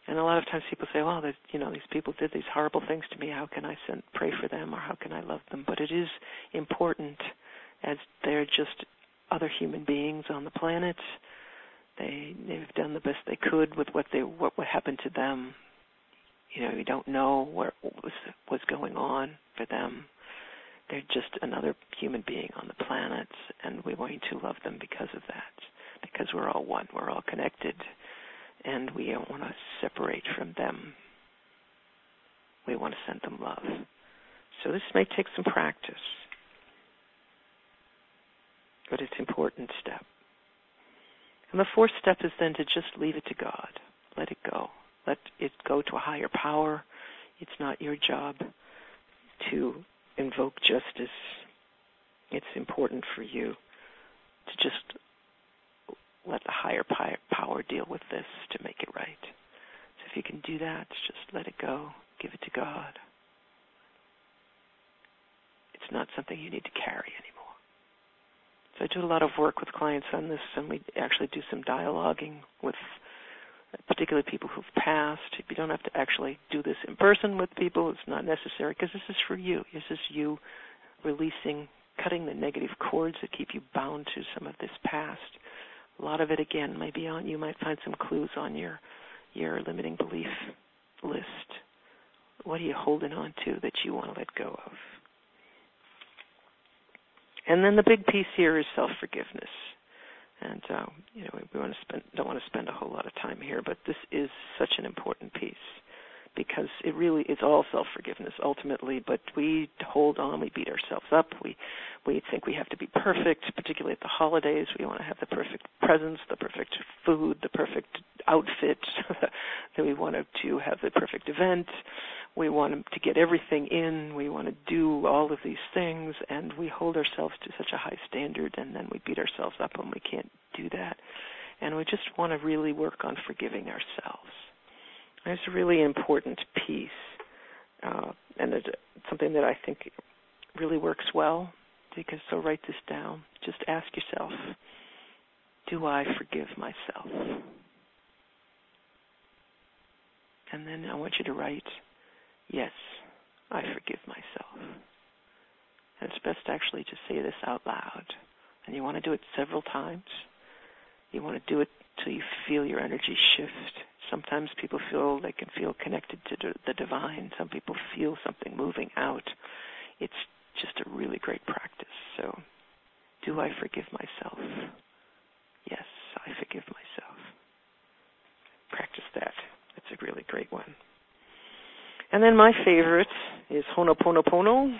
And a lot of times people say, well, these people did these horrible things to me. How can I pray for them, or how can I love them? But it is important, as they're just other human beings on the planet. They've done the best they could with what happened to them. You don't know what was going on for them. They're just another human being on the planet, and we want to love them because of that, because we're all one, we're all connected, and we don't want to separate from them. We want to send them love. So this may take some practice, but it's an important step. And the fourth step is then to just leave it to God. Let it go. Let it go to a higher power. It's not your job to invoke justice. It's important for you to just let the higher power deal with this to make it right. So if you can do that, just let it go. Give it to God. It's not something you need to carry anymore. So I do a lot of work with clients on this, and we actually do some dialoguing with particularly people who've passed. You don't have to actually do this in person with people. It's not necessary, because this is for you. This is you releasing, cutting the negative cords that keep you bound to some of this past. A lot of it, again, may be on, you might find some clues on your limiting belief list. What are you holding on to that you want to let go of? And then the big piece here is self-forgiveness. And we don't want to spend a whole lot of time here, but this is such an important piece, because it really is all self-forgiveness ultimately. But we hold on, we beat ourselves up, we think we have to be perfect, particularly at the holidays. We want to have the perfect presents, the perfect food, the perfect outfit. Then we want to have the perfect event. We want to get everything in. We want to do all of these things, and we hold ourselves to such a high standard, and then we beat ourselves up when we can't do that. And we just want to really work on forgiving ourselves. It's a really important piece, and it's something that I think really works well. So write this down. Just ask yourself, do I forgive myself? And then I want you to write, yes, I forgive myself. And it's best actually to say this out loud. And you want to do it several times. You want to do it till you feel your energy shift. Sometimes people feel they can feel connected to the divine. Some people feel something moving out. It's just a really great practice. So, do I forgive myself? Yes, I forgive myself. Practice that. It's a really great one. And then my favorite is Ho'oponopono.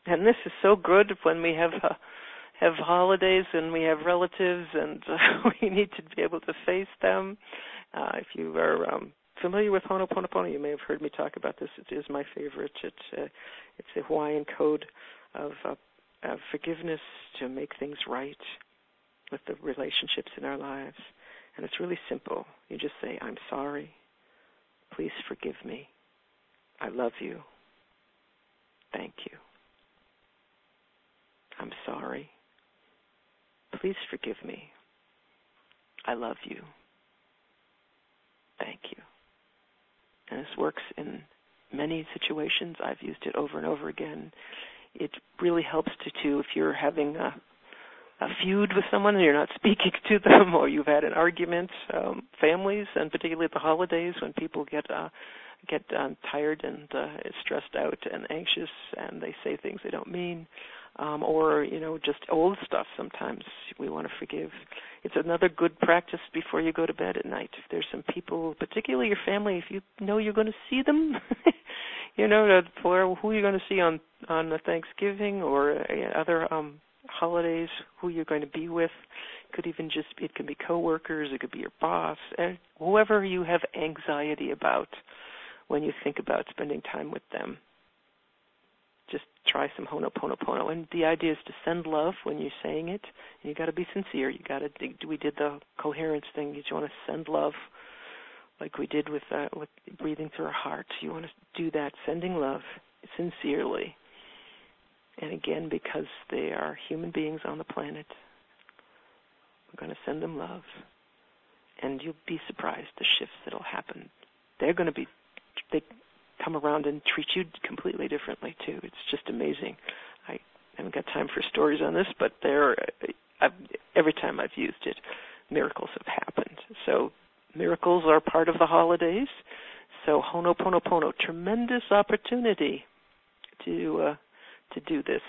And this is so good when we have holidays and we have relatives and we need to be able to face them. If you are familiar with Ho'oponopono, you may have heard me talk about this. It is my favorite. It's a Hawaiian code of forgiveness to make things right with the relationships in our lives. And it's really simple. You just say, I'm sorry. Please forgive me. I love you. Thank you. I'm sorry. Please forgive me. I love you. Thank you. And this works in many situations. I've used it over and over again. It really helps if you're having a feud with someone and you're not speaking to them, or you've had an argument. Families, and particularly at the holidays when people get tired and stressed out and anxious, and they say things they don't mean, or just old stuff. Sometimes we want to forgive. It's another good practice before you go to bed at night. If there's some people, particularly your family, if you know you're going to see them, who you're going to see on the Thanksgiving or other holidays, who you're going to be with. It can be coworkers, it could be your boss, and whoever you have anxiety about when you think about spending time with them. Just try some Ho'oponopono. And the idea is to send love when you're saying it. And you got to be sincere. We did the coherence thing. You want to send love like we did with breathing through our hearts. You want to do that, sending love sincerely. And again, because they are human beings on the planet, we're going to send them love. And you'll be surprised the shifts that will happen. They're going to be they come around and treat you completely differently too. It's just amazing. I haven't got time for stories on this, but every time I've used it, miracles have happened. So miracles are part of the holidays. So Ho'oponopono, tremendous opportunity to do this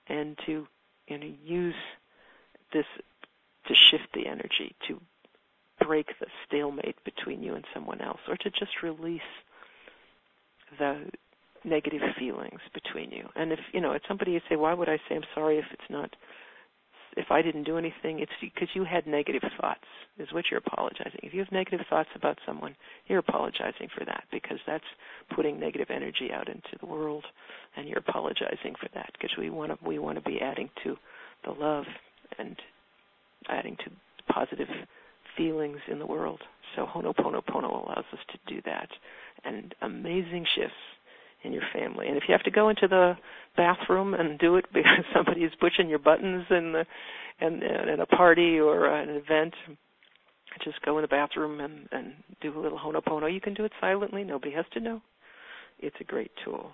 and to use this to shift the energy, to break the stalemate between you and someone else, or to just release the negative feelings between you. And if somebody would say, why would I say I'm sorry if I didn't do anything? It's because you had negative thoughts, is what you're apologizing. If you have negative thoughts about someone, you're apologizing for that, because that's putting negative energy out into the world, and you're apologizing for that, because we want to be adding to the love and adding to positive feelings in the world. So Ho'oponopono allows us to do that, and amazing shifts in your family. And if you have to go into the bathroom and do it because somebody is pushing your buttons in a party or an event, just go in the bathroom and do a little Ho'oponopono. You can do it silently. Nobody has to know. It's a great tool.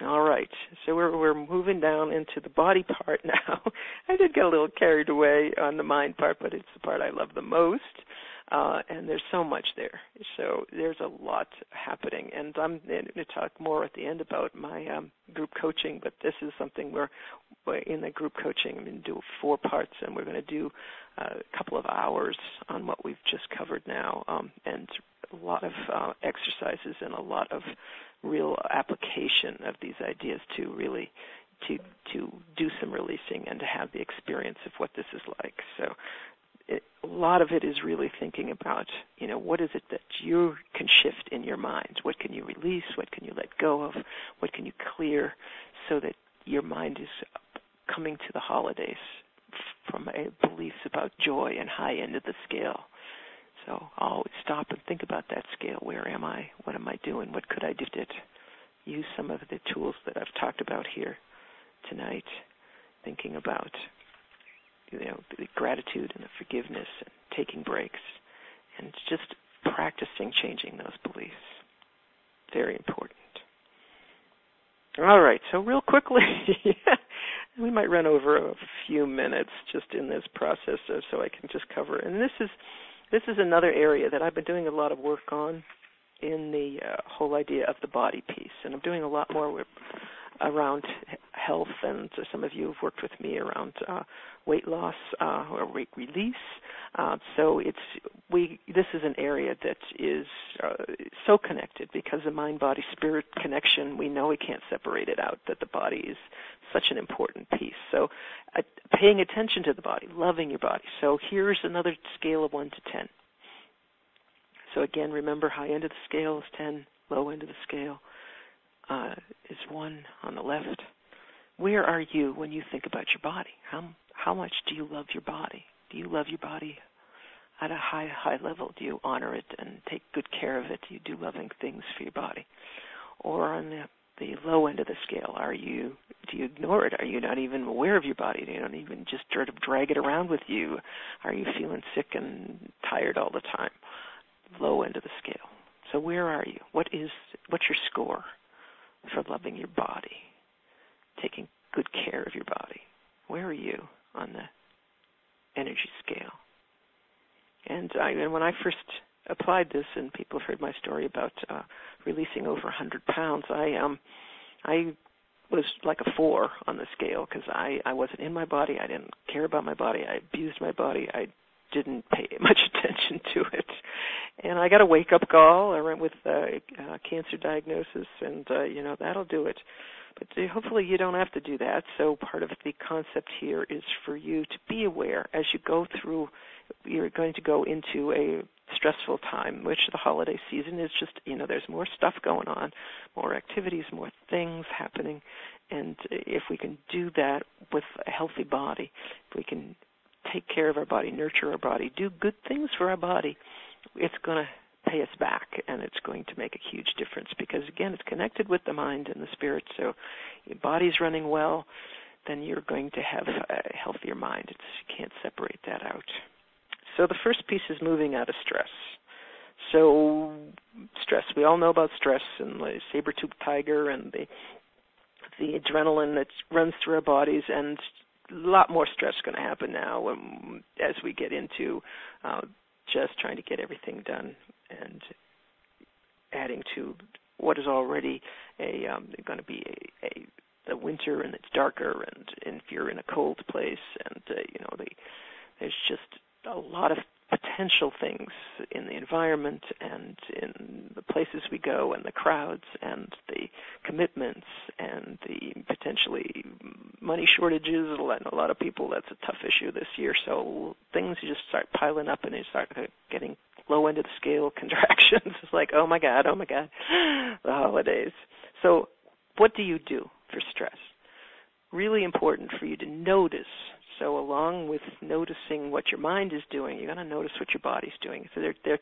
All right, so we're moving down into the body part now. I did get a little carried away on the mind part, but it's the part I love the most, and there's so much there. So there's a lot happening, and I'm going to talk more at the end about my group coaching, but this is something where in the group coaching I'm going to do 4 parts, and we're going to do a couple of hours on what we've just covered now, and a lot of exercises and a lot of real application of these ideas to really to do some releasing and to have the experience of what this is like. So a lot of it is really thinking about, what is it that you can shift in your mind? What can you release? What can you let go of? What can you clear so that your mind is coming to the holidays from beliefs about joy and high end of the scale? So I'll always stop and think about that scale. Where am I? What am I doing? What could I do to use some of the tools that I've talked about here tonight, thinking about the gratitude and the forgiveness and taking breaks and just practicing changing those beliefs. Very important. All right, so real quickly, we might run over a few minutes just in this process so I can just cover. And this is another area that I've been doing a lot of work on in the whole idea of the body piece. And I'm doing a lot more around health, and some of you have worked with me around weight loss or weight release. So this is an area that is so connected because the mind-body-spirit connection, we know we can't separate it out, that the body is such an important piece. So paying attention to the body, loving your body. So here's another scale of 1 to 10. So again, remember, high end of the scale is 10, low end of the scale is 1 on the left. Where are you when you think about your body? How much do you love your body? Do you love your body at a high level? Do you honor it and take good care of it? Do you do loving things for your body? Or on the low end of the scale, do you ignore it? Are you not even aware of your body? Do you not even just sort of drag it around with you? Are you feeling sick and tired all the time? Low end of the scale. So where are you? What's your score for loving your body, taking good care of your body? Where are you on the energy scale? And when I first applied this, and people have heard my story about releasing over 100 pounds, I was like a 4 on the scale because I wasn't in my body. I didn't care about my body. I abused my body. I didn't pay much attention to it. And I got a wake-up call. I went with cancer diagnosis, and, that'll do it. But hopefully you don't have to do that. So part of the concept here is for you to be aware as you go through. You're going to go into a stressful time, which the holiday season is just, there's more stuff going on, more activities, more things happening. And if we can do that with a healthy body, if we can take care of our body, nurture our body, do good things for our body, it's going to pay us back, and it's going to make a huge difference because, again, it's connected with the mind and the spirit. So your body's running well, then you're going to have a healthier mind. You can't separate that out. So the first piece is moving out of stress. So stress, we all know about stress and the saber-toothed tiger and the adrenaline that runs through our bodies, and a lot more stress going to happen now as we get into just trying to get everything done and adding to what is already going to be a winter, and it's darker, and if you're in a cold place, and there's just a lot of potential things in the environment and in the places we go and the crowds and the commitments and the potentially money shortages. A lot of people, that's a tough issue this year. So things just start piling up and they start getting low end of the scale contractions. It's like, oh my God, the holidays. So what do you do for stress? Really important for you to notice. So along with noticing what your mind is doing, you're going to notice what your body's doing. So they're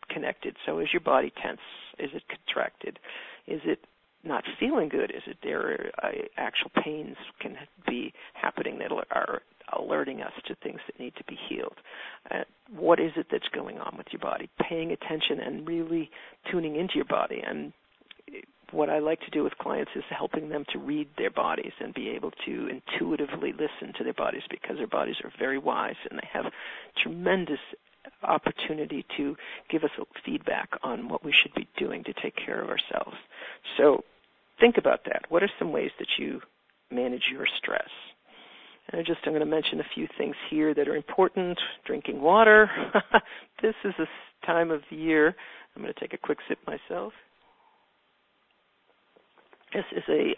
connected. So is your body tense? Is it contracted? Is it not feeling good? Is it there actual pains can be happening that are alerting us to things that need to be healed? What is it that's going on with your body? Paying attention and really tuning into your body. And what I like to do with clients is helping them to read their bodies and be able to intuitively listen to their bodies, because their bodies are very wise and they have tremendous opportunity to give us feedback on what we should be doing to take care of ourselves. So think about that. What are some ways that you manage your stress? And I'm going to mention a few things here that are important. Drinking water. This is a time of the year. I'm going to take a quick sip myself. This is a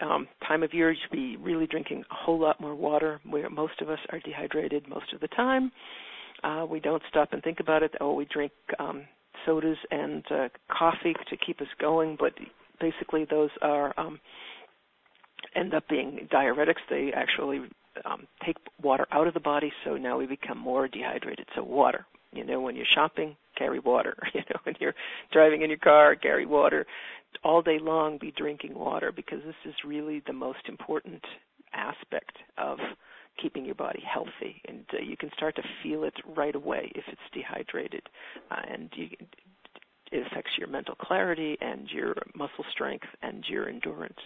time of year you should be really drinking a whole lot more water, where most of us are dehydrated most of the time. We don't stop and think about it. We drink sodas and coffee to keep us going, but basically those are end up being diuretics. They actually take water out of the body, so now we become more dehydrated. So water. When you're shopping, carry water. When you're driving in your car, carry water. All day long, be drinking water, because this is really the most important aspect of keeping your body healthy. And you can start to feel it right away if it's dehydrated. It affects your mental clarity and your muscle strength and your endurance,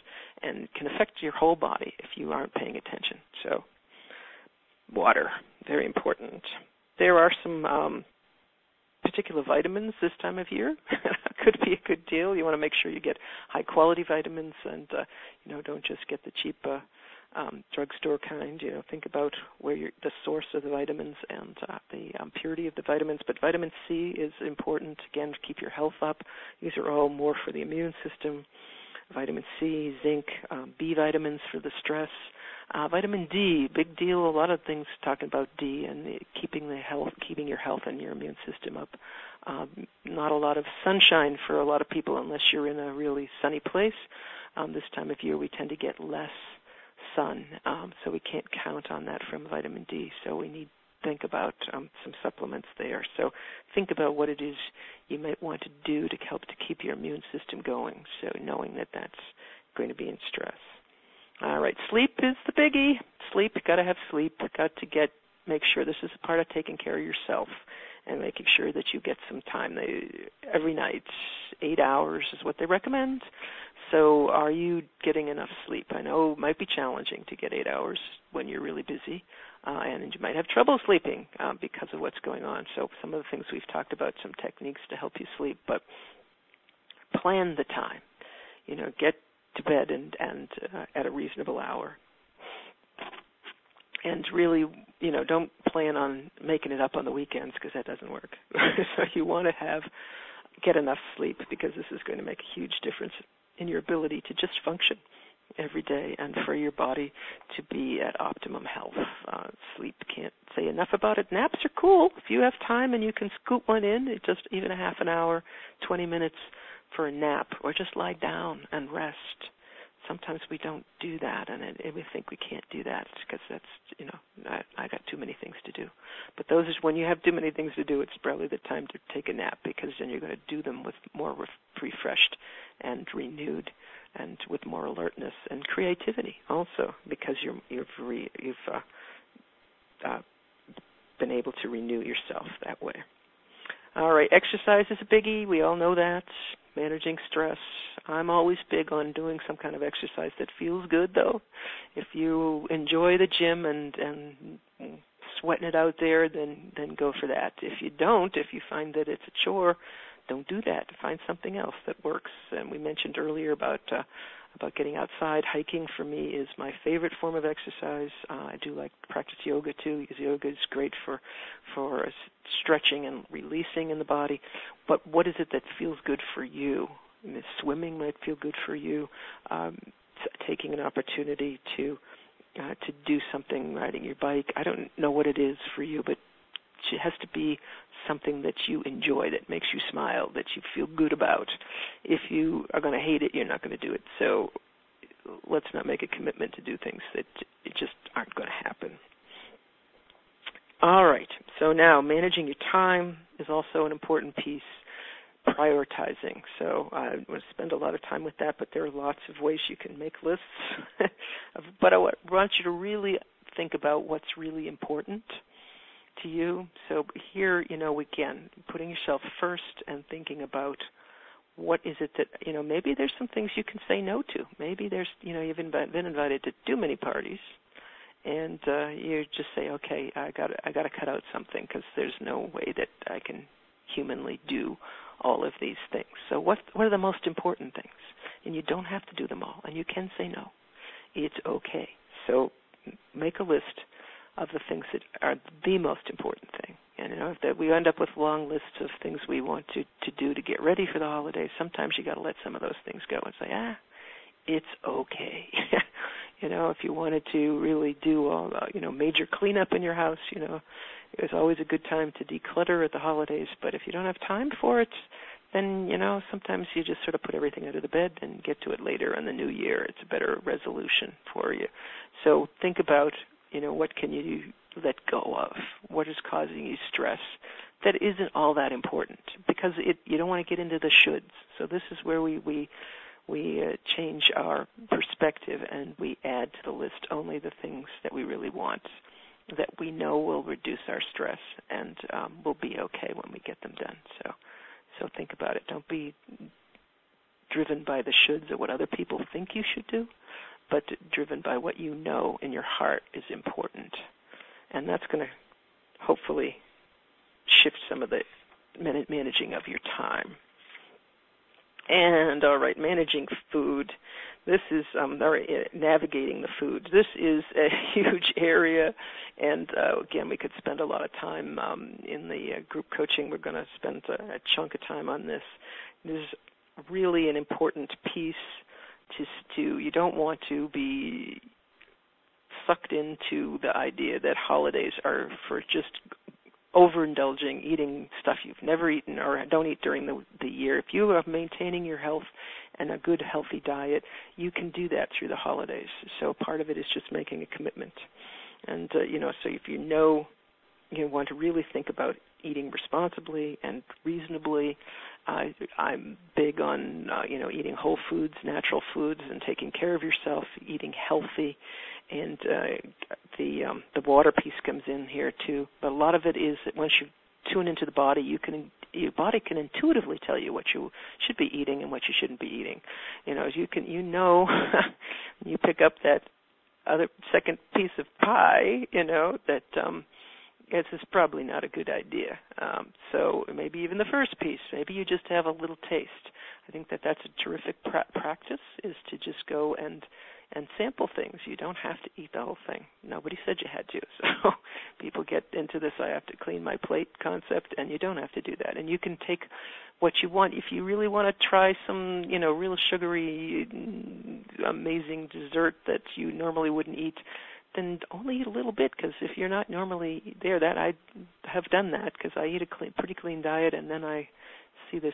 and can affect your whole body if you aren't paying attention. So water, very important. There are some particular vitamins this time of year. Could be a good deal. You want to make sure you get high-quality vitamins, and don't just get the cheap drugstore kind. Think about where the source of the vitamins and the purity of the vitamins. But vitamin C is important, again, to keep your health up. These are all more for the immune system. Vitamin C, zinc, B vitamins for the stress. Vitamin D, big deal. A lot of things talking about D and keeping your health and your immune system up. Not a lot of sunshine for a lot of people unless you're in a really sunny place. This time of year we tend to get less sun, so we can't count on that from vitamin D. So we need to think about some supplements there. So think about what it is you might want to do to help to keep your immune system going, so knowing that that's going to be in stress. All right, sleep is the biggie. Sleep, got to have sleep. Got to make sure this is a part of taking care of yourself and making sure that you get some time. Every night, 8 hours is what they recommend. So are you getting enough sleep? I know it might be challenging to get 8 hours when you're really busy, and you might have trouble sleeping because of what's going on. So some of the things we've talked about, some techniques to help you sleep, but plan the time. Get to bed and at a reasonable hour. And really, don't plan on making it up on the weekends, because that doesn't work. So you want to get enough sleep, because this is going to make a huge difference in your ability to just function every day and for your body to be at optimum health. Sleep, can't say enough about it. Naps are cool. If you have time and you can scoot one in, just even a half an hour, 20 minutes for a nap, or just lie down and rest. Sometimes we don't do that, and we think we can't do that because that's, I got too many things to do. But those is when you have too many things to do, it's probably the time to take a nap, because then you're going to do them with more refreshed and renewed, and with more alertness and creativity also, because you've been able to renew yourself that way. All right, exercise is a biggie. We all know that. Managing stress. I'm always big on doing some kind of exercise that feels good, though. If you enjoy the gym and sweating it out there, then go for that. If you don't, if you find that it's a chore, don't do that. Find something else that works. And we mentioned earlier about getting outside. Hiking for me is my favorite form of exercise. I do like to practice yoga too, because yoga is great for stretching and releasing in the body. But what is it that feels good for you? Swimming might feel good for you. Taking an opportunity to do something, riding your bike. I don't know what it is for you, but it has to be something that you enjoy, that makes you smile, that you feel good about. If you are going to hate it, you're not going to do it. So let's not make a commitment to do things that just aren't going to happen. All right. So now managing your time is also an important piece. Prioritizing. So I want to spend a lot of time with that, but there are lots of ways you can make lists. But I want you to really think about what's really important to you. So here, again, putting yourself first and thinking about what is it that, maybe there's some things you can say no to. Maybe there's, you've been invited to too many parties, and you just say, okay, I got to cut out something because there's no way that I can humanly do all of these things. So what are the most important things? And you don't have to do them all, and you can say no. It's okay. So make a list of the things that are the most important thing. And that we end up with long lists of things we want to do to get ready for the holidays. Sometimes you got to let some of those things go and say, it's okay. If you wanted to really do all major cleanup in your house, it's always a good time to declutter at the holidays. But if you don't have time for it, then sometimes you just sort of put everything under the bed and get to it later in the new year. It's a better resolution for you. So think about what can you let go of? What is causing you stress that isn't all that important? Because you don't want to get into the shoulds. So this is where we change our perspective and we add to the list only the things that we really want, that we know will reduce our stress and will be okay when we get them done. So think about it. Don't be driven by the shoulds or what other people think you should do, but driven by what you know in your heart is important. And that's going to hopefully shift some of the managing of your time. And, all right, managing food. This is navigating the food. This is a huge area, and, again, we could spend a lot of time in the group coaching. We're going to spend a chunk of time on this. This is really an important piece to you don't want to be sucked into the idea that holidays are for just overindulging, eating stuff you've never eaten or don't eat during the year. If you are maintaining your health and a good, healthy diet, you can do that through the holidays. So part of it is just making a commitment. And, so if you want to really think about eating responsibly and reasonably, I'm big on, eating whole foods, natural foods, and taking care of yourself, eating healthy. And the water piece comes in here too. But a lot of it is that once you tune into the body, your body can intuitively tell you what you should be eating and what you shouldn't be eating. You pick up that other second piece of pie, that this is probably not a good idea. So maybe even the first piece, maybe you just have a little taste. I think that's a terrific practice, is to just go and sample things. You don't have to eat the whole thing. Nobody said you had to. So people get into this I have to clean my plate concept, and you don't have to do that. And you can take what you want. If you really want to try some, real sugary, amazing dessert that you normally wouldn't eat, then only eat a little bit, because if you're not normally there, that I have done that because I eat a pretty clean diet, and then I see this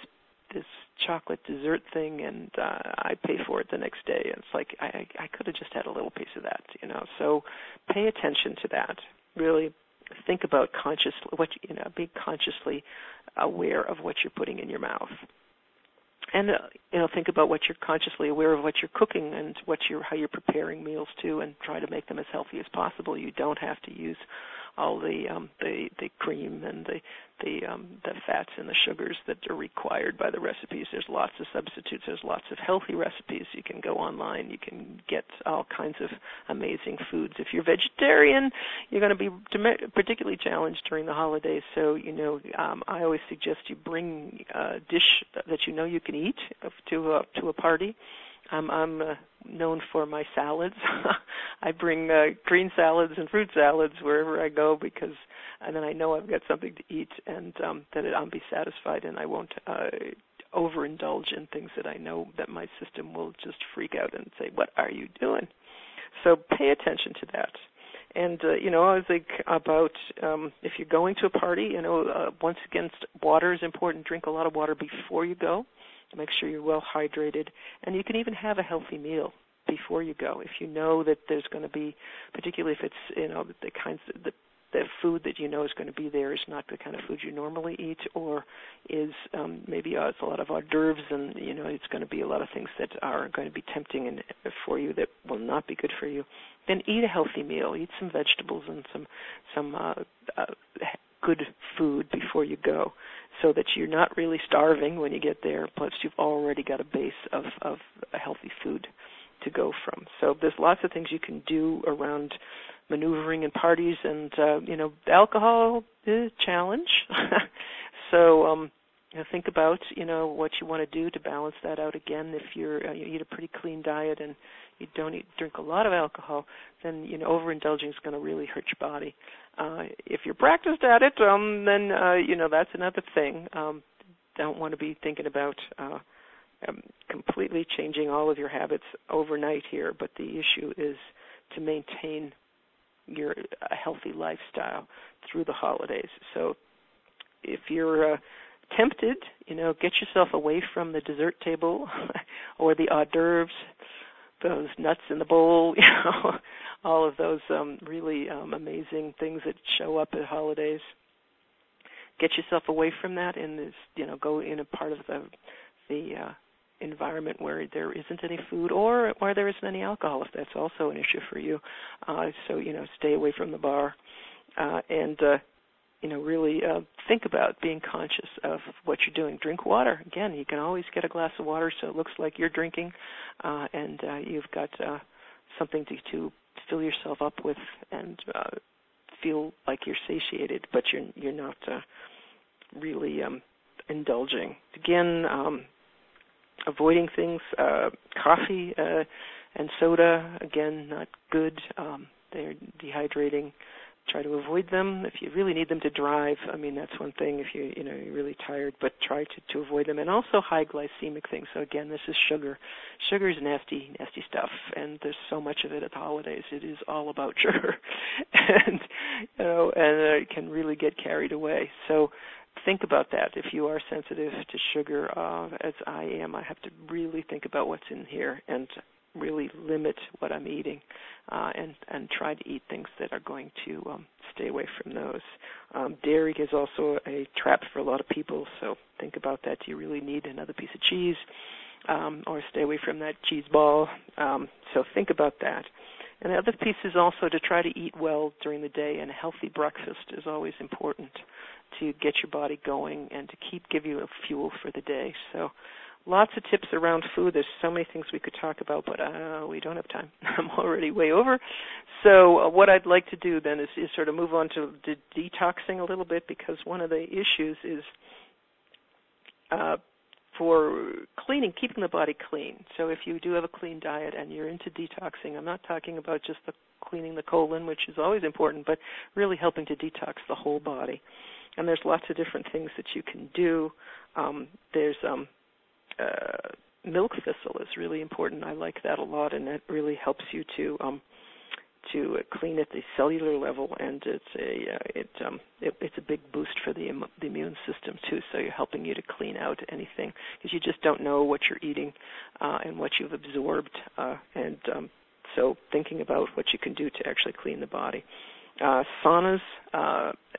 chocolate dessert thing, and I pay for it the next day. And it's like I could have just had a little piece of that, So pay attention to that. Really think about be consciously aware of what you're putting in your mouth. And think about what you're consciously aware of, what you're cooking and how you're preparing meals too, and try to make them as healthy as possible. You don't have to use all the cream and the fats and the sugars that are required by the recipes. There's lots of substitutes. There's lots of healthy recipes. You can go online. You can get all kinds of amazing foods. If you're vegetarian, you're going to be particularly challenged during the holidays. So, I always suggest you bring a dish that you know you can eat to a party. I'm known for my salads. I bring green salads and fruit salads wherever I go and then I know I've got something to eat and that I'll be satisfied, and I won't overindulge in things that I know that my system will just freak out and say, "What are you doing?" So pay attention to that. And, I think about if you're going to a party, once again, water is important. Drink a lot of water before you go. Make sure you're well hydrated. And you can even have a healthy meal before you go. If you know that there's going to be, particularly if it's, the kinds of the food that you know is going to be there is not the kind of food you normally eat, or is maybe it's a lot of hors d'oeuvres, and it's going to be a lot of things that are going to be tempting and for you that will not be good for you, then eat a healthy meal. Eat some vegetables and some good food before you go, so that you're not really starving when you get there, plus you've already got a base of a healthy food to go from. So there's lots of things you can do around maneuvering in parties, and alcohol is a challenge. So think about what you want to do to balance that out. Again, if you eat a pretty clean diet and you don't drink a lot of alcohol, then overindulging is going to really hurt your body. If you're practiced at it, then that's another thing. Don't want to be thinking about completely changing all of your habits overnight here, but the issue is to maintain your healthy lifestyle through the holidays. So if you're tempted, get yourself away from the dessert table or the hors d'oeuvres, those nuts in the bowl, all of those really amazing things that show up at holidays. Get yourself away from that and go in a part of the environment where there isn't any food or there isn't any alcohol, if that's also an issue for you. So stay away from the bar and really think about being conscious of what you're doing. Drink water. Again, you can always get a glass of water so it looks like you're drinking, and you've got something to fill yourself up with and feel like you're satiated, but you're not really indulging. Again, avoiding things, coffee and soda, again, not good. They're dehydrating. Try to avoid them. If you really need them to drive, that's one thing if you're really tired, but try to avoid them. And also high glycemic things. So again, this is sugar. Sugar is nasty, nasty stuff, and there's so much of it at the holidays. It is all about sugar, and it can really get carried away. So think about that. If you are sensitive to sugar, as I am, I have to really think about what's in here and really limit what I'm eating, and try to eat things that are going to stay away from those. Dairy is also a trap for a lot of people, so think about that. Do you really need another piece of cheese, or stay away from that cheese ball? So think about that. And the other piece is also to try to eat well during the day, and a healthy breakfast is always important to get your body going and to give you a fuel for the day. So lots of tips around food. There's so many things we could talk about, but we don't have time. I'm already way over. So what I'd like to do then is sort of move on to detoxing a little bit, because one of the issues is for cleaning, keeping the body clean. So if you do have a clean diet and you're into detoxing, I'm not talking about just the cleaning the colon, which is always important, but really helping to detox the whole body. And there's lots of different things that you can do. There's milk thistle is really important. I like that a lot, and that really helps you to clean at the cellular level, and it's a big boost for the immune system too. So you're helping you to clean out anything, because you just don't know what you're eating and what you've absorbed, and so thinking about what you can do to actually clean the body. Saunas,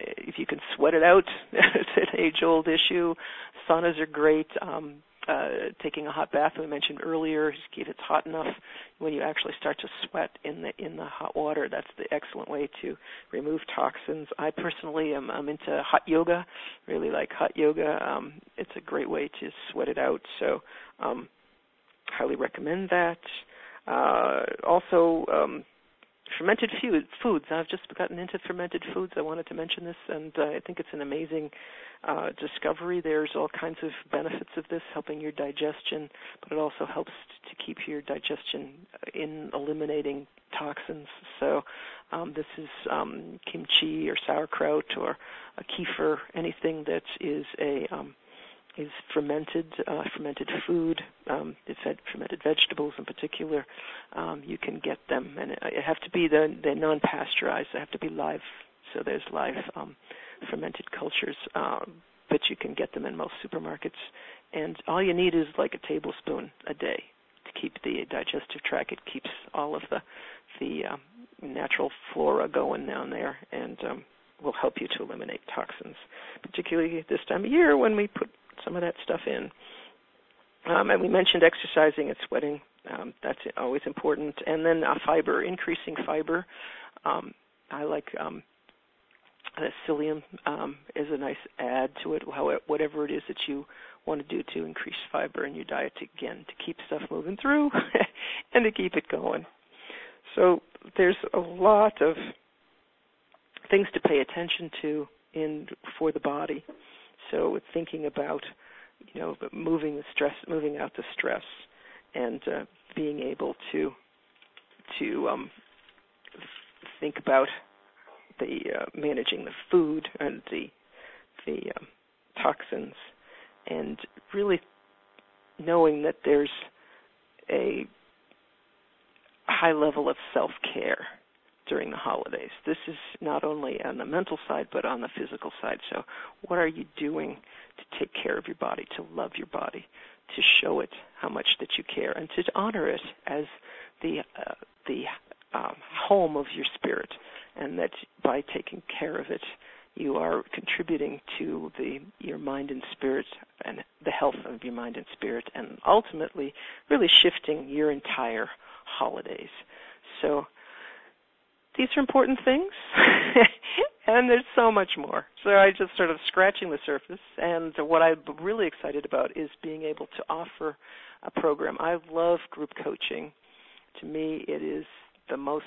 if you can sweat it out, it's an age-old issue. Saunas are great. taking a hot bath we mentioned earlier, if it's hot enough, when you actually start to sweat in the hot water, that's the excellent way to remove toxins. I personally I'm into hot yoga, really like hot yoga. It's a great way to sweat it out, so highly recommend that. Also, fermented foods. I've just gotten into fermented foods. I wanted to mention this, and I think it's an amazing discovery. There's all kinds of benefits of this, helping your digestion, but it also helps to keep your digestion in eliminating toxins. So this is kimchi or sauerkraut or a kefir, anything that is fermented food, fermented vegetables in particular. You can get them, and it have to be they're non-pasteurized. They have to be live. So there's live fermented cultures, but you can get them in most supermarkets. And all you need is like a tablespoon a day to keep the digestive tract. It keeps all of the natural flora going down there, and will help you to eliminate toxins, particularly this time of year when we put some of that stuff in. And we mentioned exercising and sweating. That's always important. And then fiber, increasing fiber. I like the psyllium is a nice add to it, whatever it is that you want to do to increase fiber in your diet, again, to keep stuff moving through and to keep it going. So there's a lot of things to pay attention to for the body. So thinking about, moving out the stress, and being able to think about the managing the food and the toxins, and really knowing that there's a high level of self-care during the holidays. This is not only on the mental side, but on the physical side. So what are you doing to take care of your body, to love your body, to show it how much that you care, and to honor it as the home of your spirit, and that by taking care of it, you are contributing to your mind and spirit and the health of your mind and spirit, and ultimately really shifting your entire holidays. So these are important things, and there's so much more. So I just sort of scratching the surface, and what I'm really excited about is being able to offer a program. I love group coaching. To me, it is the most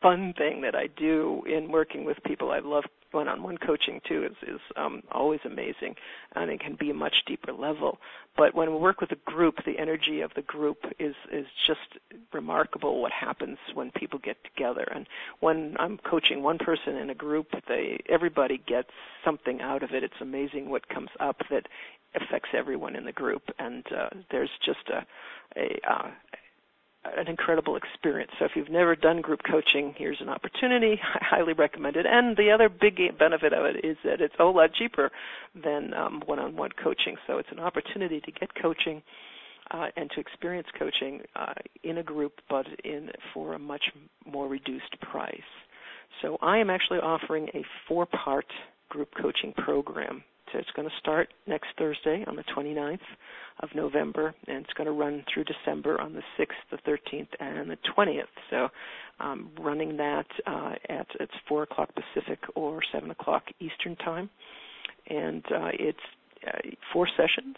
fun thing that I do in working with people. I love one-on-one coaching too. Is always amazing, and it can be a much deeper level. But when we work with a group, the energy of the group is just remarkable. What happens when people get together, and when I'm coaching one person in a group, everybody gets something out of it. It's amazing what comes up that affects everyone in the group, and there's just an incredible experience. So if you've never done group coaching, here's an opportunity. I highly recommend it. And the other big benefit of it is that it's a whole lot cheaper than one-on-one coaching. So it's an opportunity to get coaching and to experience coaching in a group, but for a much more reduced price. So I am actually offering a 4-part group coaching program. So it's going to start next Thursday on the 29th of November, and it's going to run through December on the 6th, the 13th, and the 20th. So I'm running that it's 4 o'clock Pacific or 7 o'clock Eastern time, and it's 4 sessions.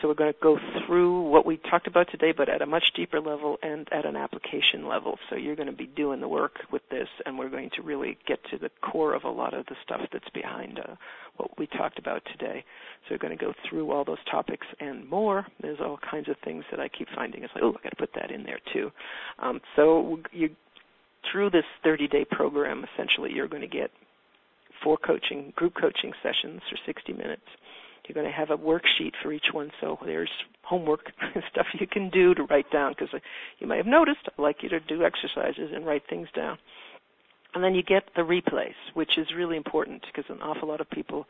So we're going to go through what we talked about today, but at a much deeper level and at an application level. So you're going to be doing the work with this, and we're going to really get to the core of a lot of the stuff that's behind what we talked about today. So we're going to go through all those topics and more. There's all kinds of things that I keep finding. It's like, I got to put that in there too. So through this 30-day program, essentially, you're going to get 4 group coaching sessions for 60 minutes. You're going to have a worksheet for each one, so there's homework and stuff you can do to write down, because you may have noticed I like you to do exercises and write things down. And then you get the replays, which is really important, because an awful lot of people,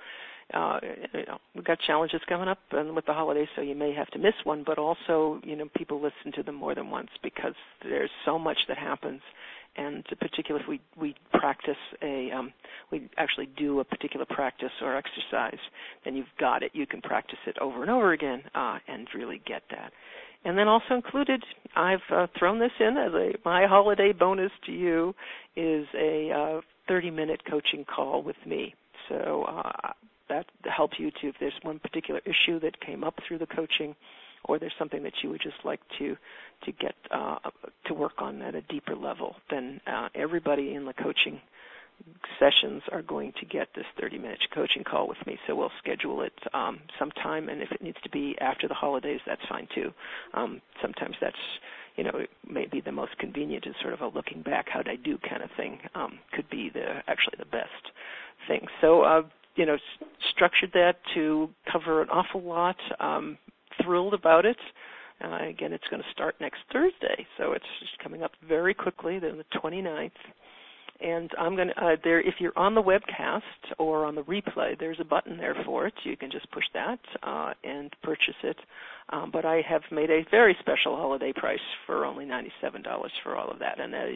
we've got challenges coming up and with the holidays, so you may have to miss one, but also, people listen to them more than once, because there's so much that happens, and particularly if we practice we actually do a particular practice or exercise, then you've got it. You can practice it over and over again and really get that. And then also included, I've thrown this in as my holiday bonus to you, is a 30-minute coaching call with me. So that helps you to, if there's one particular issue that came up through the coaching, or there's something that you would just like to get to work on at a deeper level, then everybody in the coaching sessions are going to get this 30-minute coaching call with me. So we'll schedule it sometime, and if it needs to be after the holidays, that's fine too. Sometimes that's, it may be the most convenient, is sort of a looking back, how'd I do kind of thing, could be actually the best thing. So, structured that to cover an awful lot. Thrilled about it. Again, it's going to start next Thursday, so it's just coming up very quickly, then the 29th. And I'm going to, if you're on the webcast or on the replay, there's a button there for it. You can just push that and purchase it. But I have made a very special holiday price for only $97 for all of that, and that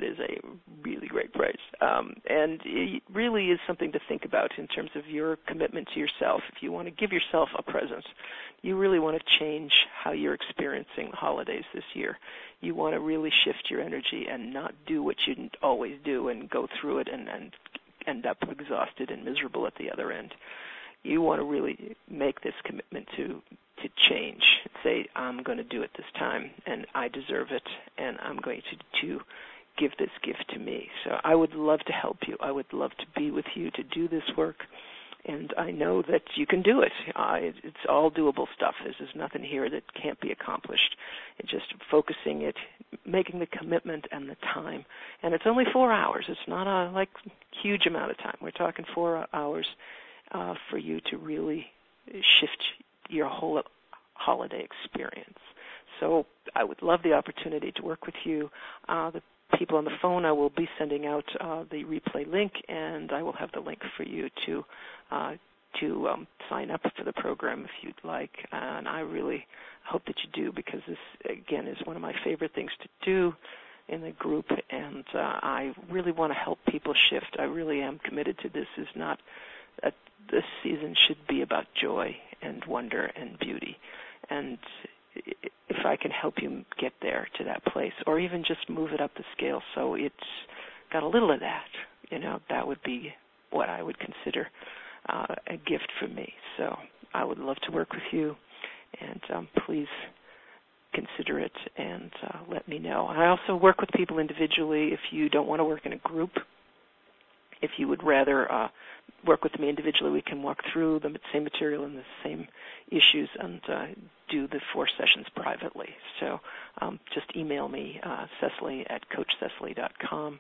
is a really great price. And it really is something to think about in terms of your commitment to yourself. If you want to give yourself a present, you really want to change how you're experiencing the holidays this year. You want to really shift your energy and not do what you didn't always do and go through it and end up exhausted and miserable at the other end. You want to really make this commitment to change. Say, I'm going to do it this time, and I deserve it, and I'm going to give this gift to me. So I would love to help you. I would love to be with you to do this work, and I know that you can do it. It's all doable stuff. There's nothing here that can't be accomplished. It's just focusing it, making the commitment and the time. And it's only 4 hours. It's not a huge amount of time. We're talking 4 hours for you to really shift your whole holiday experience. So I would love the opportunity to work with you. The people on the phone, I will be sending out the replay link, and I will have the link for you to sign up for the program if you'd like. And I really hope that you do, because this, again, is one of my favorite things to do in the group, and I really want to help people shift. I really am committed to this. This season should be about joy and wonder and beauty. And if I can help you get there to that place, or even just move it up the scale so it's got a little of that, that would be what I would consider a gift from me. So I would love to work with you, and please consider it and let me know. I also work with people individually if you don't want to work in a group. If you would rather work with me individually, we can walk through the same material and the same issues and do the 4 sessions privately. So just email me, Cecily at CoachCecily.com.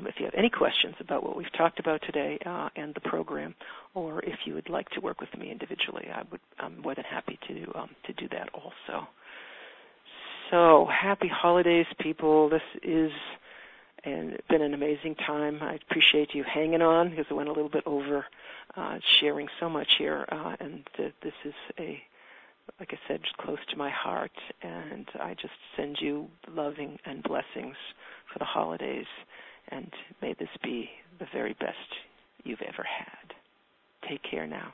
If you have any questions about what we've talked about today and the program, or if you would like to work with me individually, I'm more than happy to do that also. So happy holidays, people. This is been an amazing time. I appreciate you hanging on, because it went a little bit over, sharing so much here. And this is like I said, just close to my heart. And I just send you loving and blessings for the holidays. And may this be the very best you've ever had. Take care now.